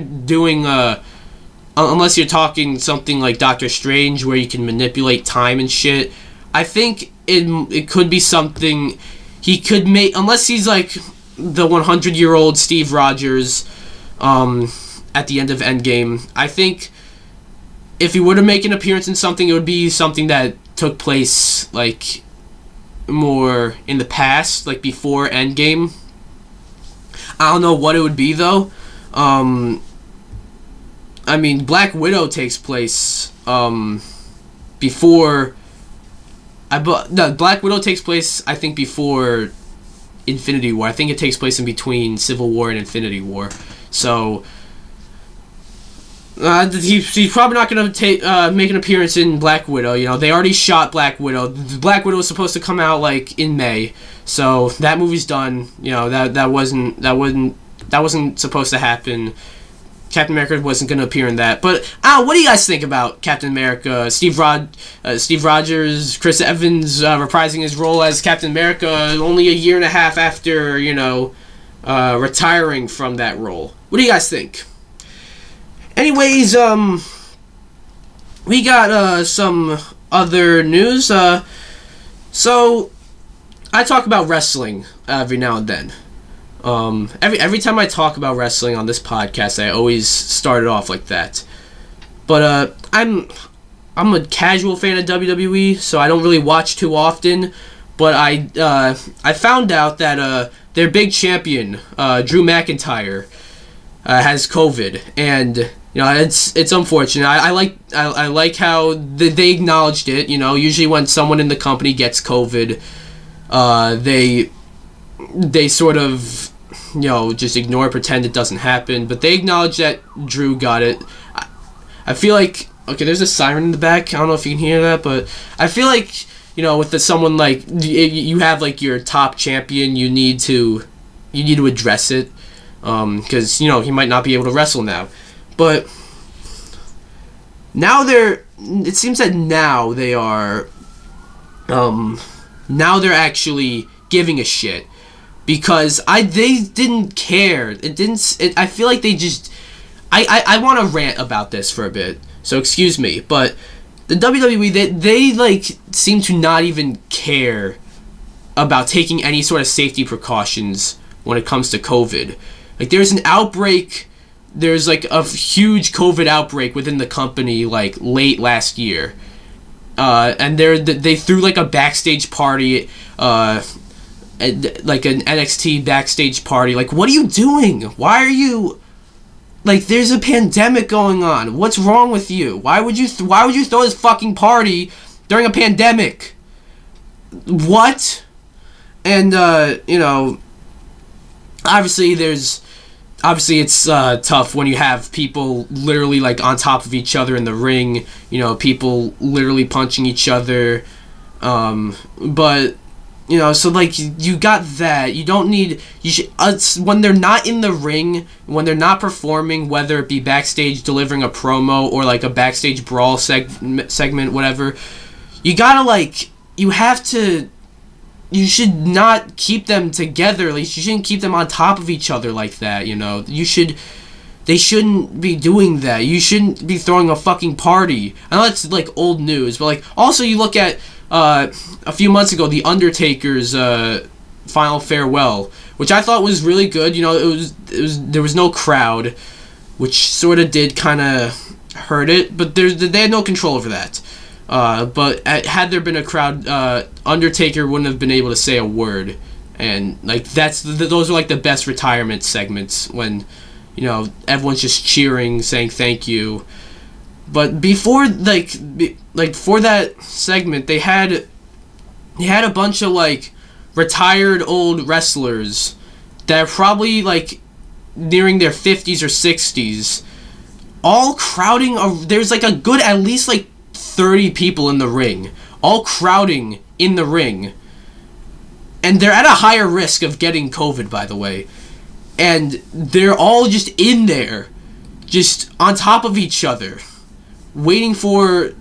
talking something like Doctor Strange where you can manipulate time and shit, I think it could be something he could make, unless he's like the 100-year-old Steve Rogers at the end of Endgame. I think if he were to make an appearance in something, it would be something that took place like more in the past, like before Endgame. I don't know what it would be though. I mean, Black Widow takes place before. Black Widow takes place, I think, before Infinity War. I think it takes place in between Civil War and Infinity War. So he's probably not going to make an appearance in Black Widow. You know, they already shot Black Widow. Black Widow was supposed to come out like in May, so that movie's done. You know, that wasn't supposed to happen. Captain America wasn't going to appear in that. But what do you guys think about Captain America? Steve Rogers, Chris Evans reprising his role as Captain America only a year and a half after, you know, retiring from that role. What do you guys think? Anyways, we got some other news. So I talk about wrestling every now and then. Every time I talk about wrestling on this podcast, I always start it off like that. But I'm a casual fan of WWE, so I don't really watch too often. But I found out that their big champion, Drew McIntyre, has COVID, and you know it's unfortunate. I like how they acknowledged it. You know, usually when someone in the company gets COVID, they sort of, you know, just ignore, pretend it doesn't happen. But they acknowledge that Drew got it. I feel like, okay, there's a siren in the back. I don't know if you can hear that, but I feel like, you know, with someone like you have like your top champion, you need to address it, because you know he might not be able to wrestle now. But now it seems that now they are, now they're actually giving a shit. Because they didn't care. I feel like they just. I want to rant about this for a bit. So excuse me, but the WWE they like seem to not even care about taking any sort of safety precautions when it comes to COVID. Like there's an outbreak. There's like a huge COVID outbreak within the company like late last year, and they threw like a backstage party. Like an NXT backstage party. Like, what are you doing? Why are you, like, there's a pandemic going on. What's wrong with you? Why would you throw this fucking party during a pandemic? What? And you know, obviously it's tough when you have people literally like on top of each other in the ring. You know, people literally punching each other. But you know, so like you got that. You don't need. You should when they're not in the ring, when they're not performing, whether it be backstage delivering a promo or like a backstage brawl segment, whatever. You gotta like. You have to. You should not keep them together. Like you shouldn't keep them on top of each other like that. You know, you should. They shouldn't be doing that. You shouldn't be throwing a fucking party. I know that's like old news, but like also you look at. A few months ago, The Undertaker's final farewell, which I thought was really good. You know, there was no crowd, which sort of did kind of hurt it, but they had no control over that. But had there been a crowd, Undertaker wouldn't have been able to say a word, and like those are like the best retirement segments when, you know, everyone's just cheering, saying thank you. But before, like for that segment, they had a bunch of like retired old wrestlers that are probably like nearing their 50s or 60s, all crowding. There's like a good at least like 30 people in the ring, all crowding in the ring, and they're at a higher risk of getting COVID, by the way, and they're all just in there, just on top of each other, waiting for,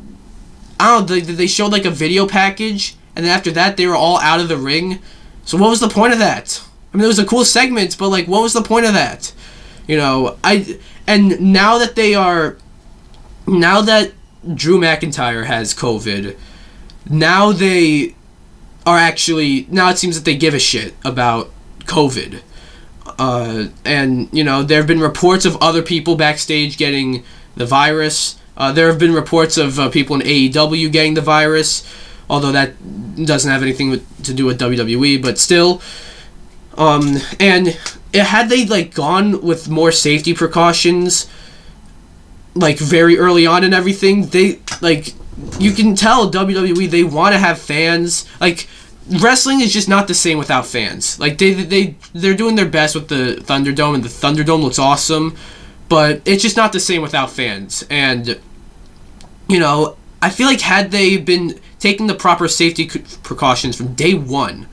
I don't know, they showed like a video package, and then after that they were all out of the ring. So what was the point of that? I mean, it was a cool segment, but like, what was the point of that? And now that Drew McIntyre has COVID, now they are actually, now it seems that they give a shit about COVID. And, there have been reports of other people backstage getting the virus. There have been reports of people in AEW getting the virus, although that doesn't have anything to do with WWE, but still. And had they, like, gone with more safety precautions, like, very early on and everything, they, like, you can tell WWE, they want to have fans. Like, wrestling is just not the same without fans. Like, they're doing their best with the Thunderdome, and the Thunderdome looks awesome, but it's just not the same without fans. And, I feel like had they been taking the proper safety precautions from day one,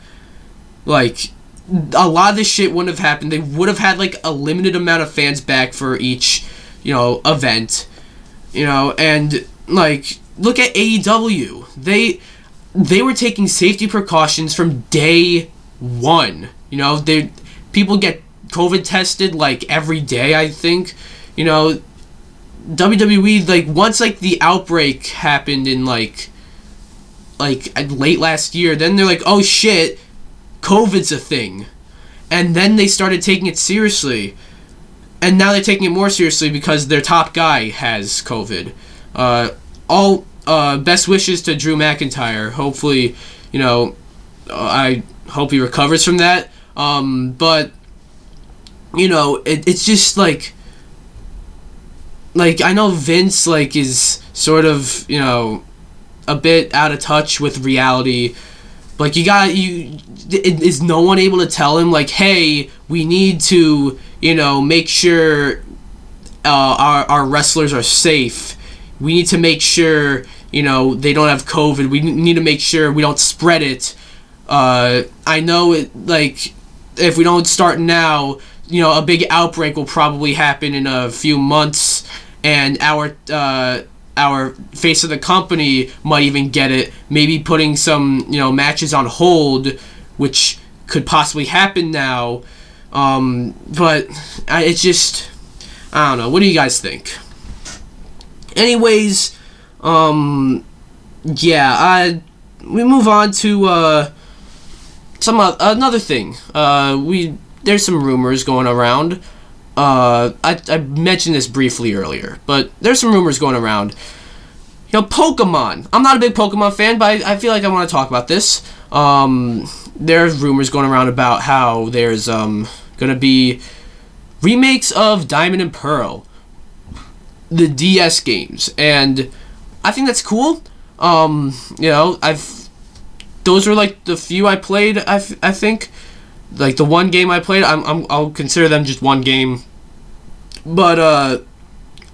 like, a lot of this shit wouldn't have happened. They would have had, like, a limited amount of fans back for each, event, and, like, look at AEW. They were taking safety precautions from day one. People get COVID tested, like, every day, I think. WWE, like, once, like, the outbreak happened in, like late last year, then they're like, oh, shit, COVID's a thing. And then they started taking it seriously. And now they're taking it more seriously because their top guy has COVID. Best wishes to Drew McIntyre. Hopefully, I hope he recovers from that. But, it's just, like, I know Vince, like, is sort of, a bit out of touch with reality. Like, is no one able to tell him, like, hey, we need to, make sure our wrestlers are safe. We need to make sure, they don't have COVID. We need to make sure we don't spread it. I know, if we don't start now, a big outbreak will probably happen in a few months, and our face of the company might even get it, maybe putting some, matches on hold, which could possibly happen now. But it's just, I don't know. What do you guys think? Anyways, yeah, we move on to another thing. There's some rumors going around. I mentioned this briefly earlier, but there's some rumors going around. Pokemon. I'm not a big Pokemon fan, but I feel like I want to talk about this. There's rumors going around about how there's going to be remakes of Diamond and Pearl, the DS games, and I think that's cool. Those were like the few I played. I think. Like, the one game I played, I'll consider them just one game. But,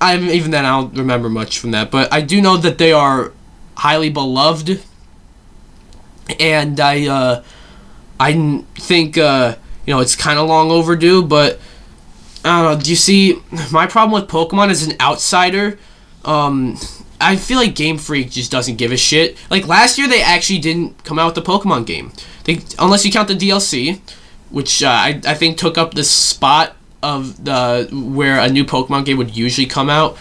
even then, I don't remember much from that. But I do know that they are highly beloved. And I think, it's kind of long overdue. But, I don't know, do you see, my problem with Pokemon as an outsider, I feel like Game Freak just doesn't give a shit. Like, last year, they actually didn't come out with the Pokemon game. Unless you count the DLC, which I think took up the spot of where a new Pokemon game would usually come out.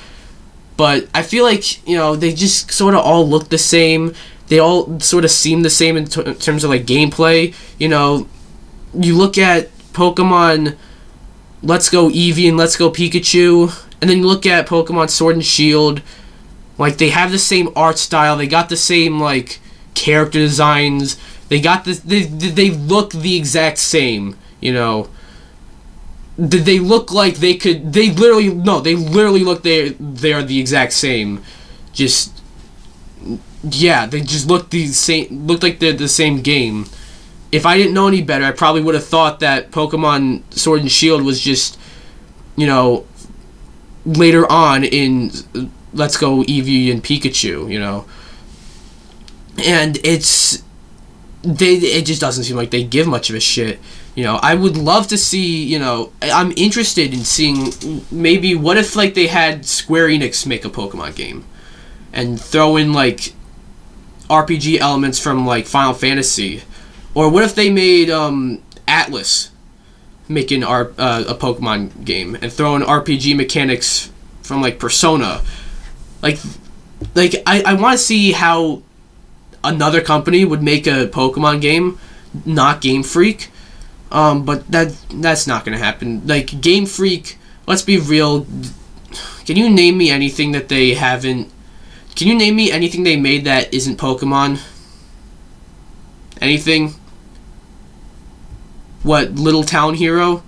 But I feel like, they just sort of all look the same. They all sort of seem the same in terms of, like, gameplay. You look at Pokemon Let's Go Eevee and Let's Go Pikachu, and then you look at Pokemon Sword and Shield. Like, they have the same art style. They got the same, like, character designs. They look the exact same, They look like they literally look they are the exact same. Just, yeah, they just look like they're the same game. If I didn't know any better, I probably would have thought that Pokemon Sword and Shield was just, later on in Let's Go Eevee and Pikachu, and it just doesn't seem like they give much of a shit. I would love to see, I'm interested in seeing maybe what if like they had Square Enix make a Pokemon game and throw in like RPG elements from like Final Fantasy, or what if they made Atlas making a Pokemon game and throw in RPG mechanics from like Persona. Like I want to see how another company would make a Pokemon game, not Game Freak. But that's not gonna happen. Like Game Freak, let's be real. Can you name me anything that they haven't? Can you name me anything they made that isn't Pokemon? Anything? What, Little Town Hero?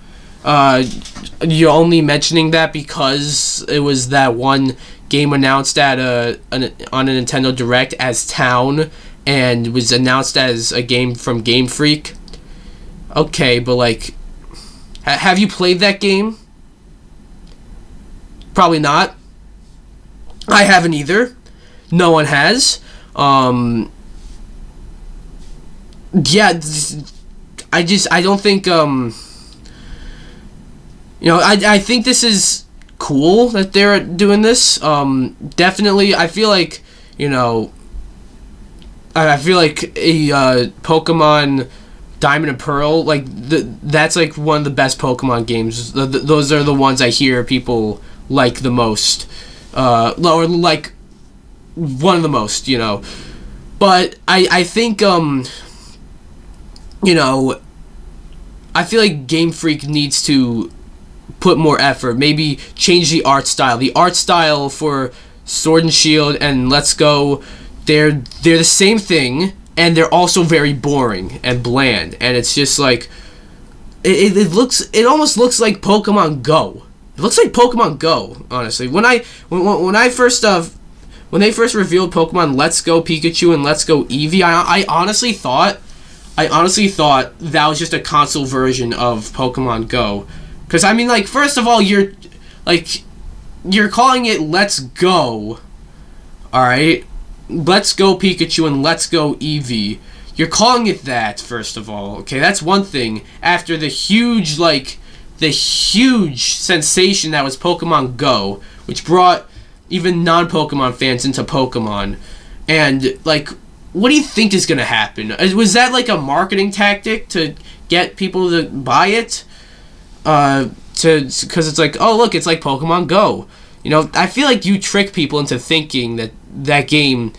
You're only mentioning that because it was that one game announced at on a Nintendo Direct as Town, and was announced as a game from Game Freak. Okay, but like, have you played that game? Probably not. I haven't either. No one has. Yeah, I don't think, I think this is cool that they're doing this. Definitely, I feel like, I feel like a Pokemon Diamond and Pearl, like, that's like one of the best Pokemon games. Those are the ones I hear people like the most. Or like, one of the most, But I think, I feel like Game Freak needs to put more effort. Maybe change the art style. The art style for Sword and Shield and Let's Go, they're the same thing, and they're also very boring and bland. And it's just like, it almost looks like Pokemon Go. It looks like Pokemon Go, honestly. When they first revealed Pokemon Let's Go Pikachu and Let's Go Eevee, I honestly thought that was just a console version of Pokemon Go. Because, I mean, like, first of all, you're calling it Let's Go, alright? Let's Go Pikachu and Let's Go Eevee. You're calling it that, first of all, okay? That's one thing. After the huge sensation that was Pokemon Go, which brought even non-Pokemon fans into Pokemon. And, like, what do you think is going to happen? Was that like a marketing tactic to get people to buy it? Because it's like, oh, look, it's like Pokemon Go. I feel like you trick people into thinking that game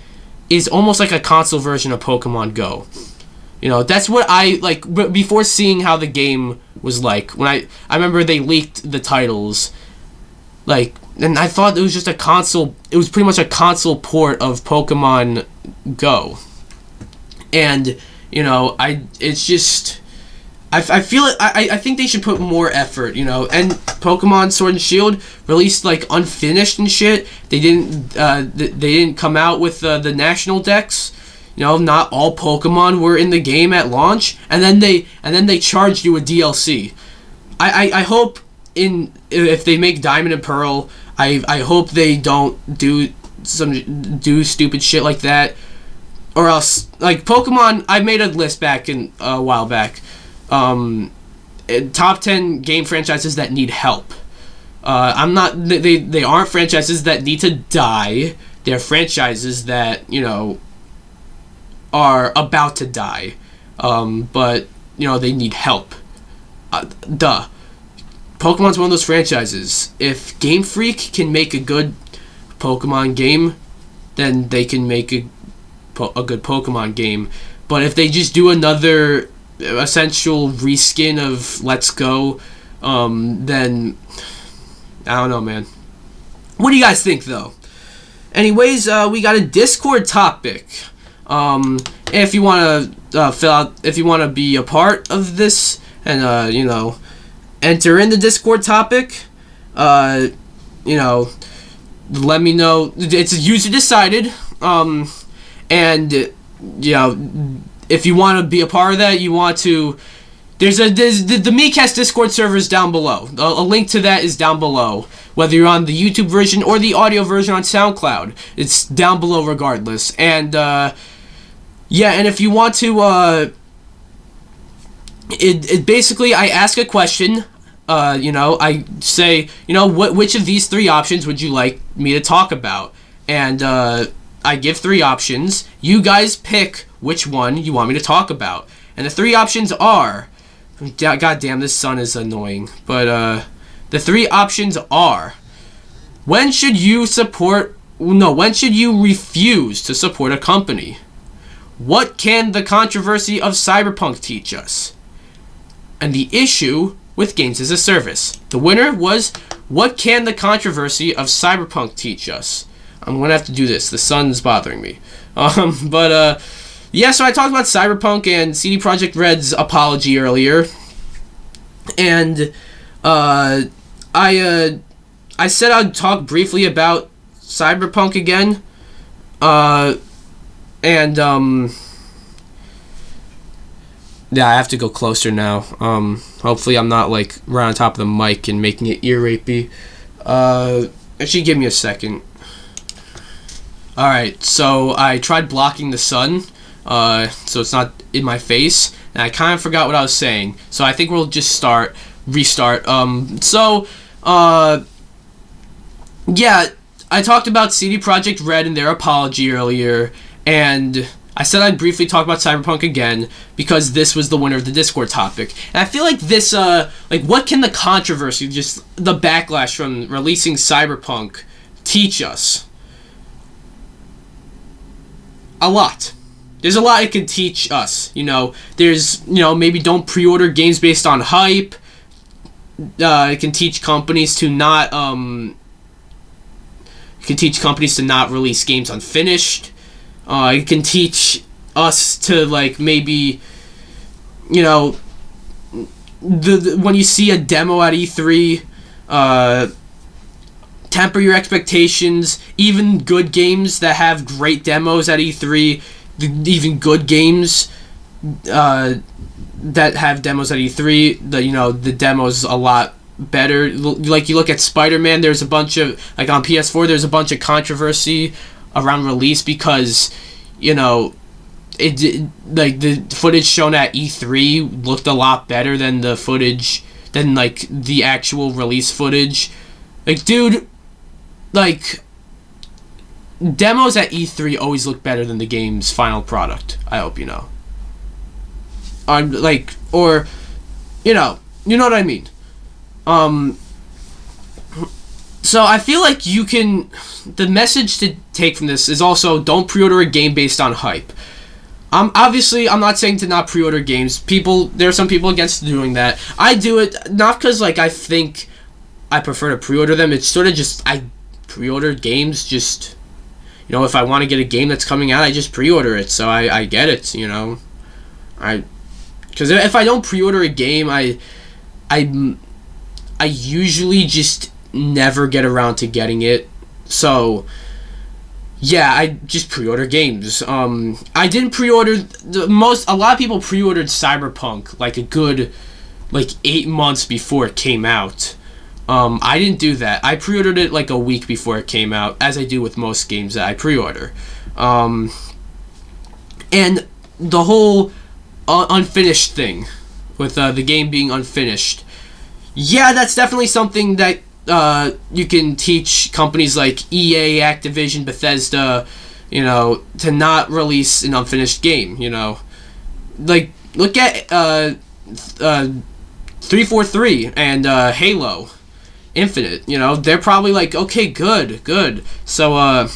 is almost like a console version of Pokemon Go. That's what I, like, before seeing how the game was like, when I remember they leaked the titles, like, and I thought it was just a console, it was pretty much a console port of Pokemon Go. And, it's just, I feel it, I think they should put more effort, and Pokemon Sword and Shield released, like, unfinished and shit. They didn't come out with the national decks. Not all Pokemon were in the game at launch, and then they charged you a DLC. I hope if they make Diamond and Pearl, I hope they don't do stupid shit like that, or else, like, Pokemon, I made a list back a while back, top 10 game franchises that need help. They aren't franchises that need to die. They're franchises that, are about to die, but, they need help. Pokemon's one of those franchises. If Game Freak can make a good Pokemon game, then they can make a good Pokemon game. But if they just do another essential reskin of Let's Go, then I don't know, man. What do you guys think, though? Anyways, we got a Discord topic. If you want to if you want to be a part of this and enter in the Discord topic, let me know. It's user decided, and if you want to be a part of that, you want to. There's the MeCast Discord server is down below. A link to that is down below. whether you're on the YouTube version or the audio version on SoundCloud. It's down below regardless. And yeah, and if you want to, it basically, I ask a question. I say, which of these 3 options would you like me to talk about? And I give 3 options. You guys pick which one you want me to talk about. And the 3 options are, God damn, this sun is annoying. But the 3 options are, when should you refuse to support a company? What can the controversy of Cyberpunk teach us? And the issue with games as a service. The winner was, what can the controversy of Cyberpunk teach us? I'm gonna have to do this. The sun's bothering me. Yeah, so I talked about Cyberpunk and CD Projekt Red's apology earlier. And I said I'd talk briefly about Cyberpunk again. Yeah, I have to go closer now. Hopefully I'm not like right on top of the mic and making it ear rapey. Actually, give me a second. Alright, so I tried blocking the sun, so it's not in my face, and I kind of forgot what I was saying. So I think we'll just restart. Yeah, I talked about CD Projekt Red and their apology earlier, and I said I'd briefly talk about Cyberpunk again, because this was the winner of the Discord topic. And I feel like this, what can the controversy, just the backlash from releasing Cyberpunk, teach us? A lot. There's a lot it can teach us, There's, maybe don't pre-order games based on hype. It can teach companies to not, release games unfinished. It can teach us to, maybe, when you see a demo at E3, temper your expectations. Even good games that have great demos at E3, even good games that have demos at E3, the demo's a lot better. Like, you look at Spiderman, there's a bunch of, on PS4, there's a bunch of controversy around release because, the footage shown at E3 looked a lot better than the footage, than, the actual release footage. Dude, demos at E3 always look better than the game's final product. I hope you know. You know what I mean. So I feel like the message to take from this is also, don't pre-order a game based on hype. Obviously, I'm not saying to not pre-order games. There are some people against doing that. I do it, not because, I think I prefer to pre-order them. It's sort of just, I pre-order games just, if I want to get a game that's coming out, I just pre-order it, so I get it, because if I don't pre-order a game, I usually just never get around to getting it. So yeah, I just pre-order games. I didn't pre-order a lot of people pre-ordered Cyberpunk a good 8 months before it came out. I didn't do that. I pre-ordered it a week before it came out, as I do with most games that I pre-order. And the whole unfinished thing with the game being unfinished, yeah, that's definitely something that you can teach companies like EA, Activision, Bethesda, to not release an unfinished game. Look at 343 and Halo Infinite. They're probably okay, good. So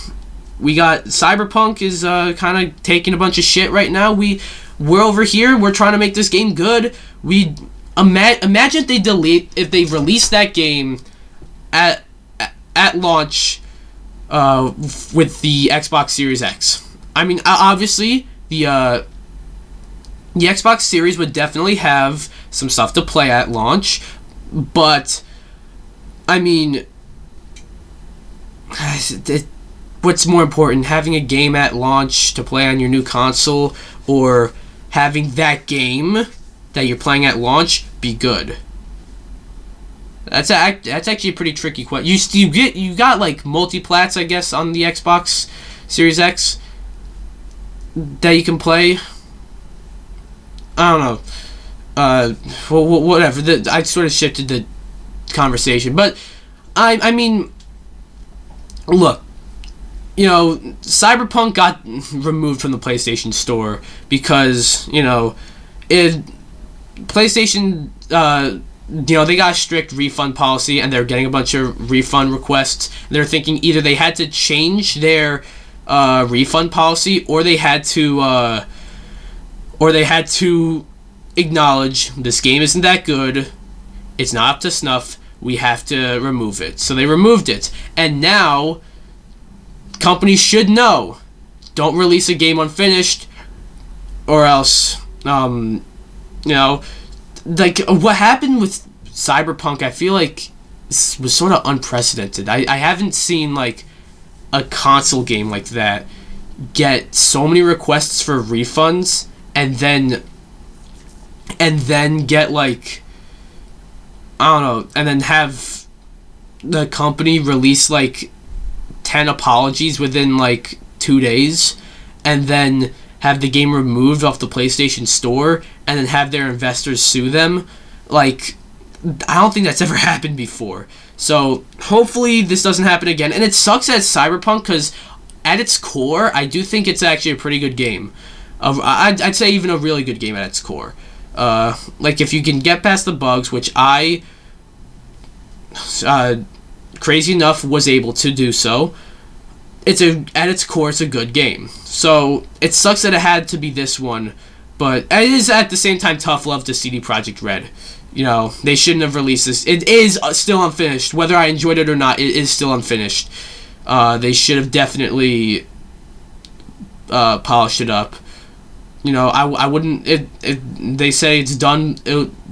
we got Cyberpunk is kind of taking a bunch of shit right now. We're over here. We're trying to make this game good. Imagine if they released that game at launch with the Xbox Series X. I mean, obviously the Xbox Series would definitely have some stuff to play at launch, but I mean, what's more important, having a game at launch to play on your new console, or having that game that you're playing at launch be good? That's actually a pretty tricky question. You got like multi-plats, I guess, on the Xbox Series X that you can play. I don't know. Well, whatever. I sort of shifted the conversation, but I mean, look, Cyberpunk got removed from the PlayStation Store because PlayStation, they got a strict refund policy, and they're getting a bunch of refund requests. They're thinking either they had to change their refund policy, or they had to acknowledge this game isn't that good, it's not up to snuff, we have to remove it. So they removed it, and now companies should know, don't release a game unfinished, or else, like what happened with Cyberpunk, I feel like was sort of unprecedented. I haven't seen like a console game like that get so many requests for refunds and then get like, I don't know, and then have the company release like 10 apologies within like 2 days, and then have the game removed off the PlayStation Store, and then have their investors sue them. Like, I don't think that's ever happened before. So hopefully this doesn't happen again. And it sucks at Cyberpunk because at its core, I do think it's actually a pretty good game. I'd say even a really good game at its core. Like if you can get past the bugs, which I, crazy enough, was able to do so. At its core, it's a good game. So it sucks that it had to be this one, but it is at the same time tough love to CD Projekt Red. They shouldn't have released this. It is still unfinished. Whether I enjoyed it or not, it is still unfinished. They should have definitely polished it up. I wouldn't. They say it's done.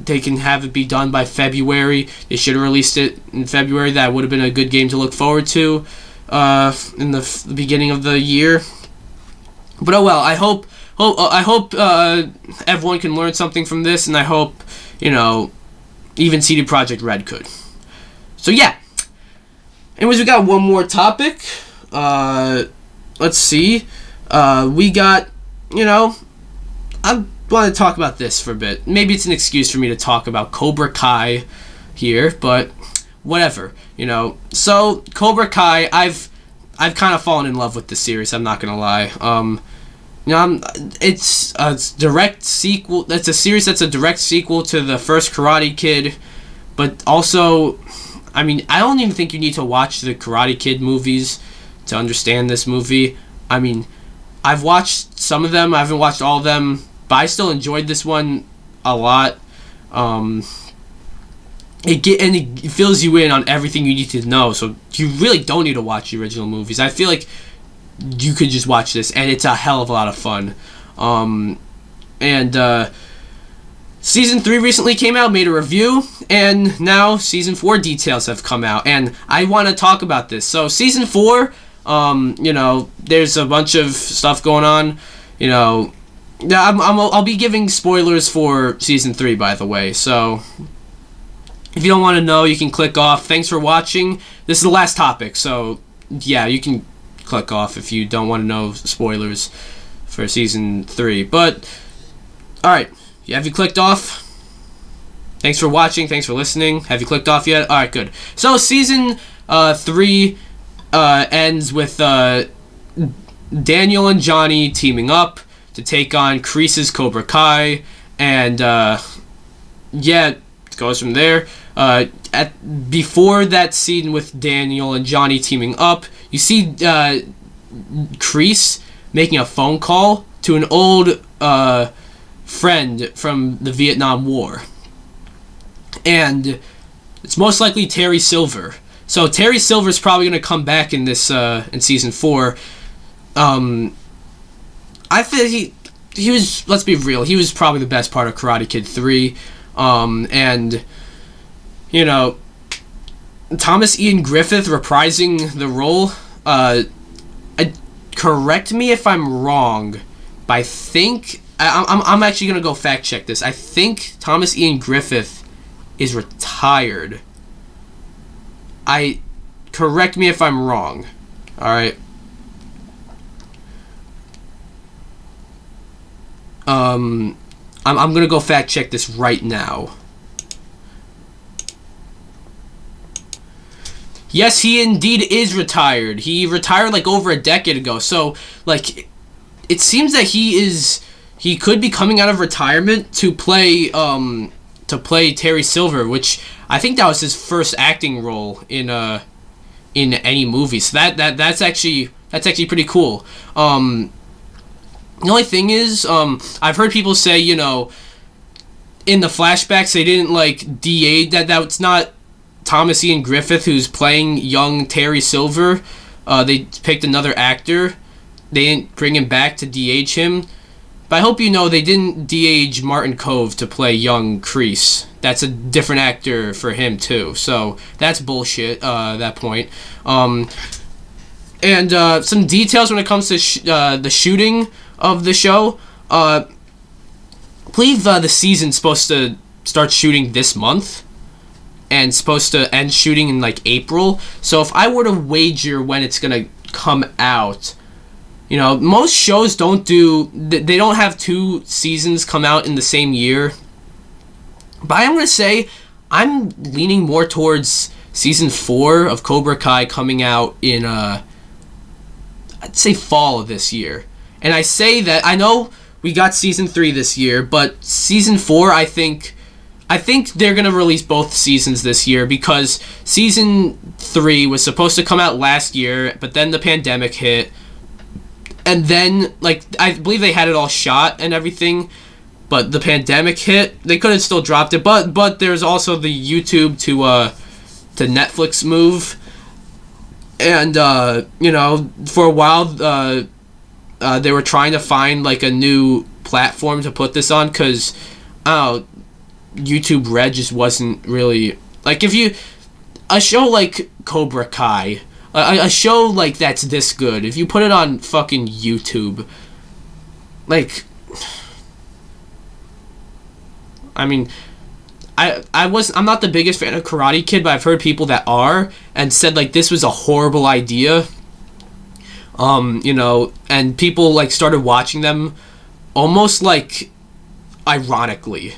They can have it be done by February. They should have released it in February. That would have been a good game to look forward to in the beginning of the year. But oh well. I hope everyone can learn something from this, and I hope even CD Projekt Red could. So yeah. Anyways, we got one more topic. Let's see. We got I want to talk about this for a bit. Maybe it's an excuse for me to talk about Cobra Kai here, but whatever, So Cobra Kai, I've kind of fallen in love with the series. I'm not gonna lie. It's a direct sequel. It's a series that's a direct sequel to the first Karate Kid, but also, I mean, I don't even think you need to watch the Karate Kid movies to understand this movie. I mean, I've watched some of them. I haven't watched all of them, but I still enjoyed this one a lot. It fills you in on everything you need to know, so you really don't need to watch the original movies. I feel like you could just watch this, and it's a hell of a lot of fun. Season 3 recently came out, made a review, and now Season 4 details have come out, and I want to talk about this. So Season 4, there's a bunch of stuff going on. I'll be giving spoilers for Season 3, by the way, so if you don't want to know, you can click off. Thanks for watching. This is the last topic, so yeah, you can click off if you don't want to know spoilers for Season 3. But, alright, have you clicked off? Thanks for watching, thanks for listening. Have you clicked off yet? Alright, good. So, Season 3 ends with Daniel and Johnny teaming up to take on Kreese's Cobra Kai, and it goes from there. Before that scene with Daniel and Johnny teaming up, you see Kreese making a phone call to an old friend from the Vietnam War, and it's most likely Terry Silver. So Terry Silver's probably going to come back in this in Season 4. I feel he was, let's be real, he was probably the best part of Karate Kid 3. And Thomas Ian Griffith reprising the role. Correct me if I'm wrong, but I think I'm actually gonna go fact check this. I think Thomas Ian Griffith is retired correct me if I'm wrong. All right. I'm gonna go fact check this right now. Yes, he indeed is retired. He retired like over a decade ago. So like, it seems that he could be coming out of retirement to play Terry Silver, which I think that was his first acting role in any movie. So that's actually pretty cool. The only thing is, I've heard people say, you know, in the flashbacks they didn't like de-age that's not Thomas Ian Griffith who's playing young Terry Silver. They picked another actor. They didn't bring him back to de-age him. But I hope you know they didn't de-age Martin Cove to play young Kreese. That's a different actor for him too. So that's bullshit. That point. And some details when it comes to the shooting of the show. I believe the season's supposed to start shooting this month and supposed to end shooting in like April. So if I were to wager when it's gonna come out, you know, most shows they don't have 2 seasons come out in the same year. But I'm gonna say I'm leaning more towards season 4 of Cobra Kai coming out in I'd say fall of this year. And I say that I know we got season 3 this year, but season 4 I think they're going to release both seasons this year, because season 3 was supposed to come out last year, but then the pandemic hit. And then, like, I believe they had it all shot and everything, but the pandemic hit. They could have still dropped it, but there's also the YouTube to Netflix move. And, you know, for a while, they were trying to find, like, a new platform to put this on, because, YouTube Red just wasn't really... Like, a show like Cobra Kai, a show like that's this good, if you put it on fucking YouTube, like... I mean, I'm not the biggest fan of Karate Kid, but I've heard people that are, and said, like, this was a horrible idea. You know, and people, like, started watching them almost, like, ironically.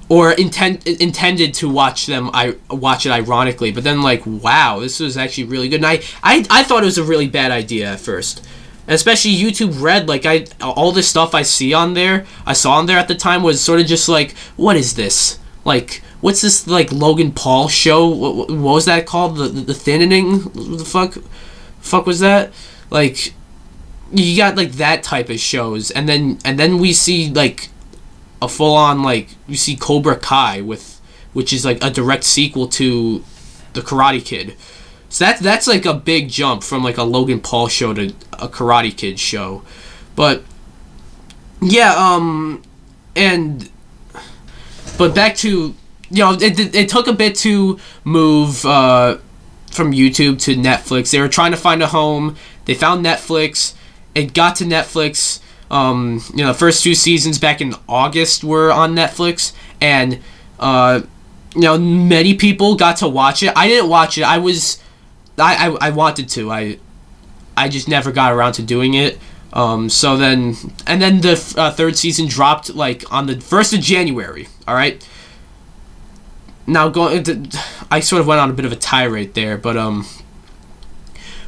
Or intended to watch it ironically, but then, like, wow, this was actually really good. And I thought it was a really bad idea at first. And especially YouTube Red, like, all this stuff I saw on there at the time was sort of just like, what is this? Like, what's this, like, Logan Paul show? What was that called? The Thinning? What the fuck was that? Like, you got, like, that type of shows, and then we see, like, a full-on, like, you see Cobra Kai, which is, like, a direct sequel to the Karate Kid. So that's like a big jump from, like, a Logan Paul show to a Karate Kid show. But yeah, but back to, you know, it took a bit to move from YouTube to Netflix. They were trying to find a home. They found Netflix. It got to Netflix. You know, the first 2 seasons back in August were on Netflix, and you know, many people got to watch it. I didn't watch it. I wanted to. I just never got around to doing it. So then the 3rd season dropped, like, on the 1st of January. All right. Now I sort of went on a bit of a tirade there, but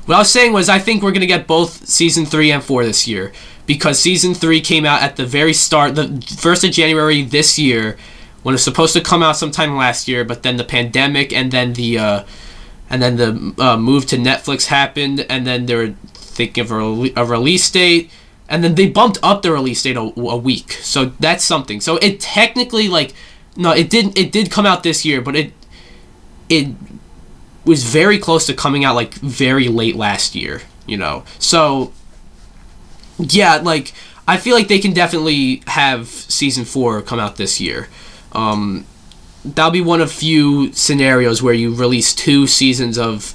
what I was saying was I think we're gonna get both season 3 and 4 this year, because season 3 came out at the very start, the 1st of January this year, when it was supposed to come out sometime last year, but then the pandemic and then the move to Netflix happened, and then they were thinking of a release date, and then they bumped up the release date a week. So that's something. So it technically, like, no, it did come out this year, but it was very close to coming out, like, very late last year, you know. So yeah, like, I feel like they can definitely have season 4 come out this year. That'll be one of few scenarios where you release 2 seasons of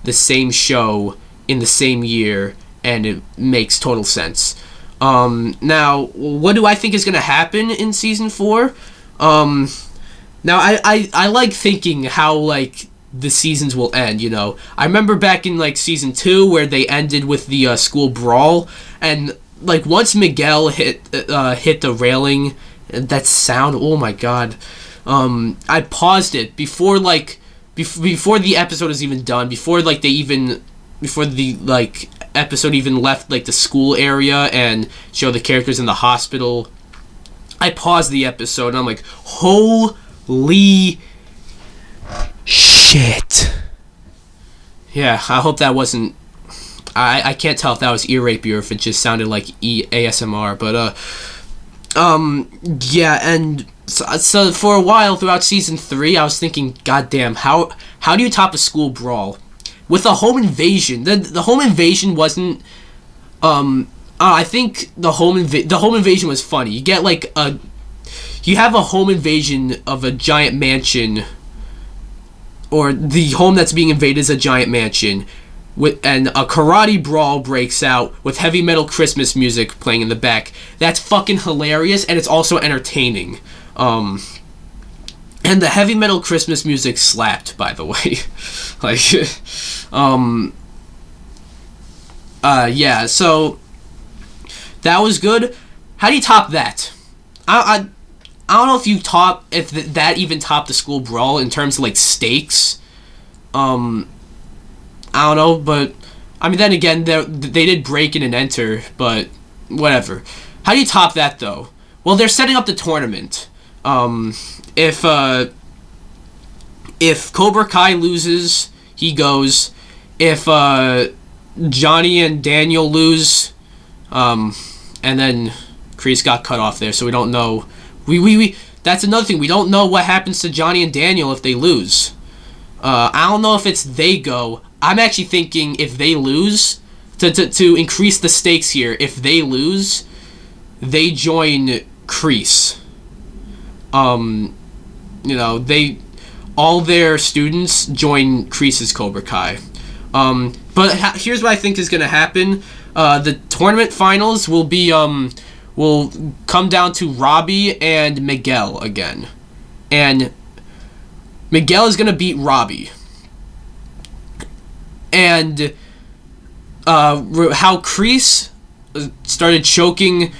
the same show in the same year, and it makes total sense. Now, what do I think is going to happen in season 4? Now, I like thinking how, like, the seasons will end, you know. I remember back in like season 2 where they ended with the school brawl, and like once Miguel hit the railing, that sound, oh my god. I paused it before like before the episode is even done, before the like episode even left like the school area and show the characters in the hospital. I paused the episode and I'm like, holy shit. Yeah, I hope that wasn't... I can't tell if that was ear rape or if it just sounded like ASMR, but yeah, and so for a while throughout season 3, I was thinking, goddamn, how do you top a school brawl with a home invasion? The home invasion wasn't I think the home invasion was funny. You get like you have a home invasion of a giant mansion, or the home that's being invaded is a giant mansion, and a karate brawl breaks out with heavy metal Christmas music playing in the back. That's fucking hilarious, and it's also entertaining. And the heavy metal Christmas music slapped, by the way. Like, yeah, so that was good. How do you top that? I don't know if that even topped the school brawl in terms of like stakes. I don't know, but I mean, then again, they did break in and enter, but whatever. How do you top that though? Well, they're setting up the tournament. If Cobra Kai loses, he goes. If Johnny and Daniel lose, and then Kreese got cut off there, so we don't know. We that's another thing. We don't know what happens to Johnny and Daniel if they lose. I don't know if it's they go. I'm actually thinking if they lose, to increase the stakes here, if they lose, they join Kreese. You know, all their students join Kreese's Cobra Kai. But here's what I think is going to happen. The tournament finals will come down to Robbie and Miguel again. And Miguel is going to beat Robbie. And how Kreese started choking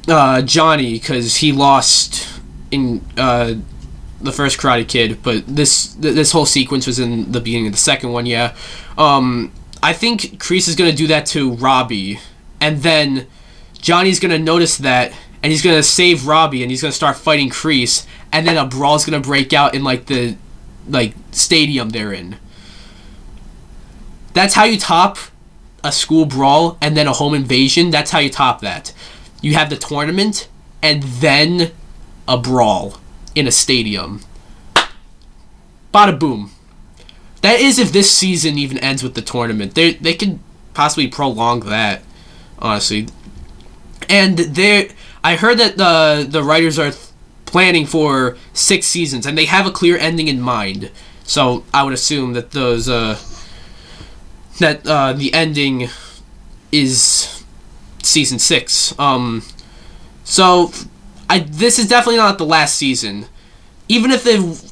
Johnny because he lost in the first Karate Kid, but this whole sequence was in the beginning of the second one, yeah. I think Kreese is going to do that to Robbie, and then Johnny's going to notice that, and he's going to save Robbie, and he's going to start fighting Kreese, and then a brawl's going to break out in like the stadium they're in. That's how you top a school brawl and then a home invasion. That's how you top that. You have the tournament and then a brawl in a stadium. Bada boom. That is if this season even ends with the tournament. They could possibly prolong that, honestly. And I heard that the writers are planning for 6 seasons, and they have a clear ending in mind. So I would assume that the ending is season 6. So this is definitely not the last season. Even if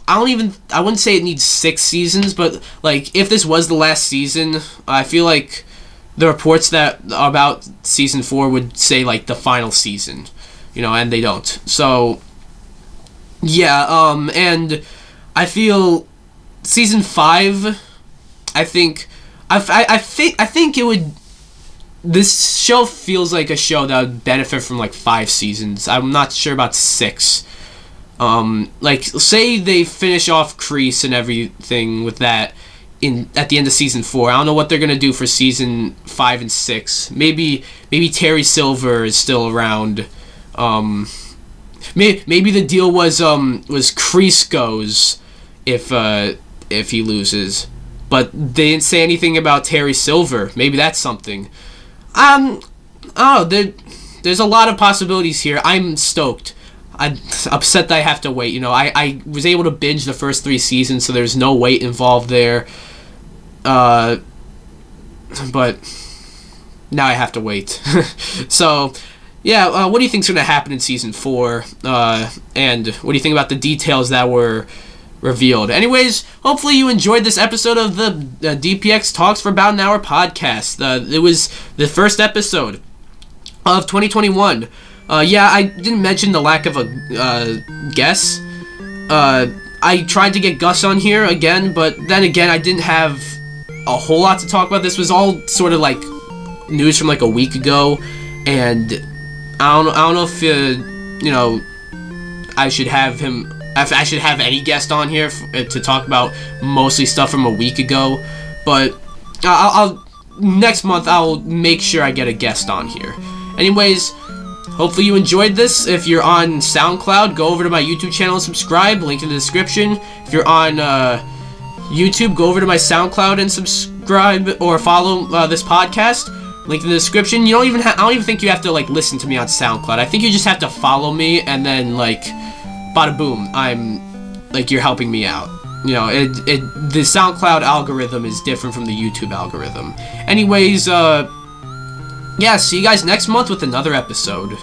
I wouldn't say it needs 6 seasons, but like if this was the last season, I feel like the reports that about season 4 would say like the final season, you know, and they don't. So yeah, and I feel season 5, I think it would. This show feels like a show that would benefit from like 5 seasons. I'm not sure about 6. Like say they finish off Kreese and everything with that at the end of season 4. I don't know what they're gonna do for season 5 and 6. Maybe Terry Silver is still around. Maybe the deal was Kreese goes if he loses, but they didn't say anything about Terry Silver. Maybe that's something. There's a lot of possibilities here. I'm stoked. I'm upset that I have to wait. You know, I was able to binge the first 3 seasons, so there's no wait involved there. But now I have to wait. So, yeah, what do you think's going to happen in season 4? And what do you think about the details that were revealed. Anyways, hopefully you enjoyed this episode of the DPX Talks for About an Hour podcast. It was the first episode of 2021. Yeah, I didn't mention the lack of a guest. I tried to get Gus on here again, but then again, I didn't have a whole lot to talk about. This was all sort of like news from like a week ago, and I don't know if you know, I should have him. If I should have any guest on here to talk about mostly stuff from a week ago, but I'll next month I'll make sure I get a guest on here. Anyways, hopefully you enjoyed this. If you're on SoundCloud, go over to my YouTube channel and subscribe. Link in the description. If you're on YouTube, go over to my SoundCloud and subscribe or follow this podcast. Link in the description. I don't even think you have to like listen to me on SoundCloud. I think you just have to follow me, and then like, bada boom, I'm like, you're helping me out. You know, the SoundCloud algorithm is different from the YouTube algorithm. Anyways, yeah, see you guys next month with another episode.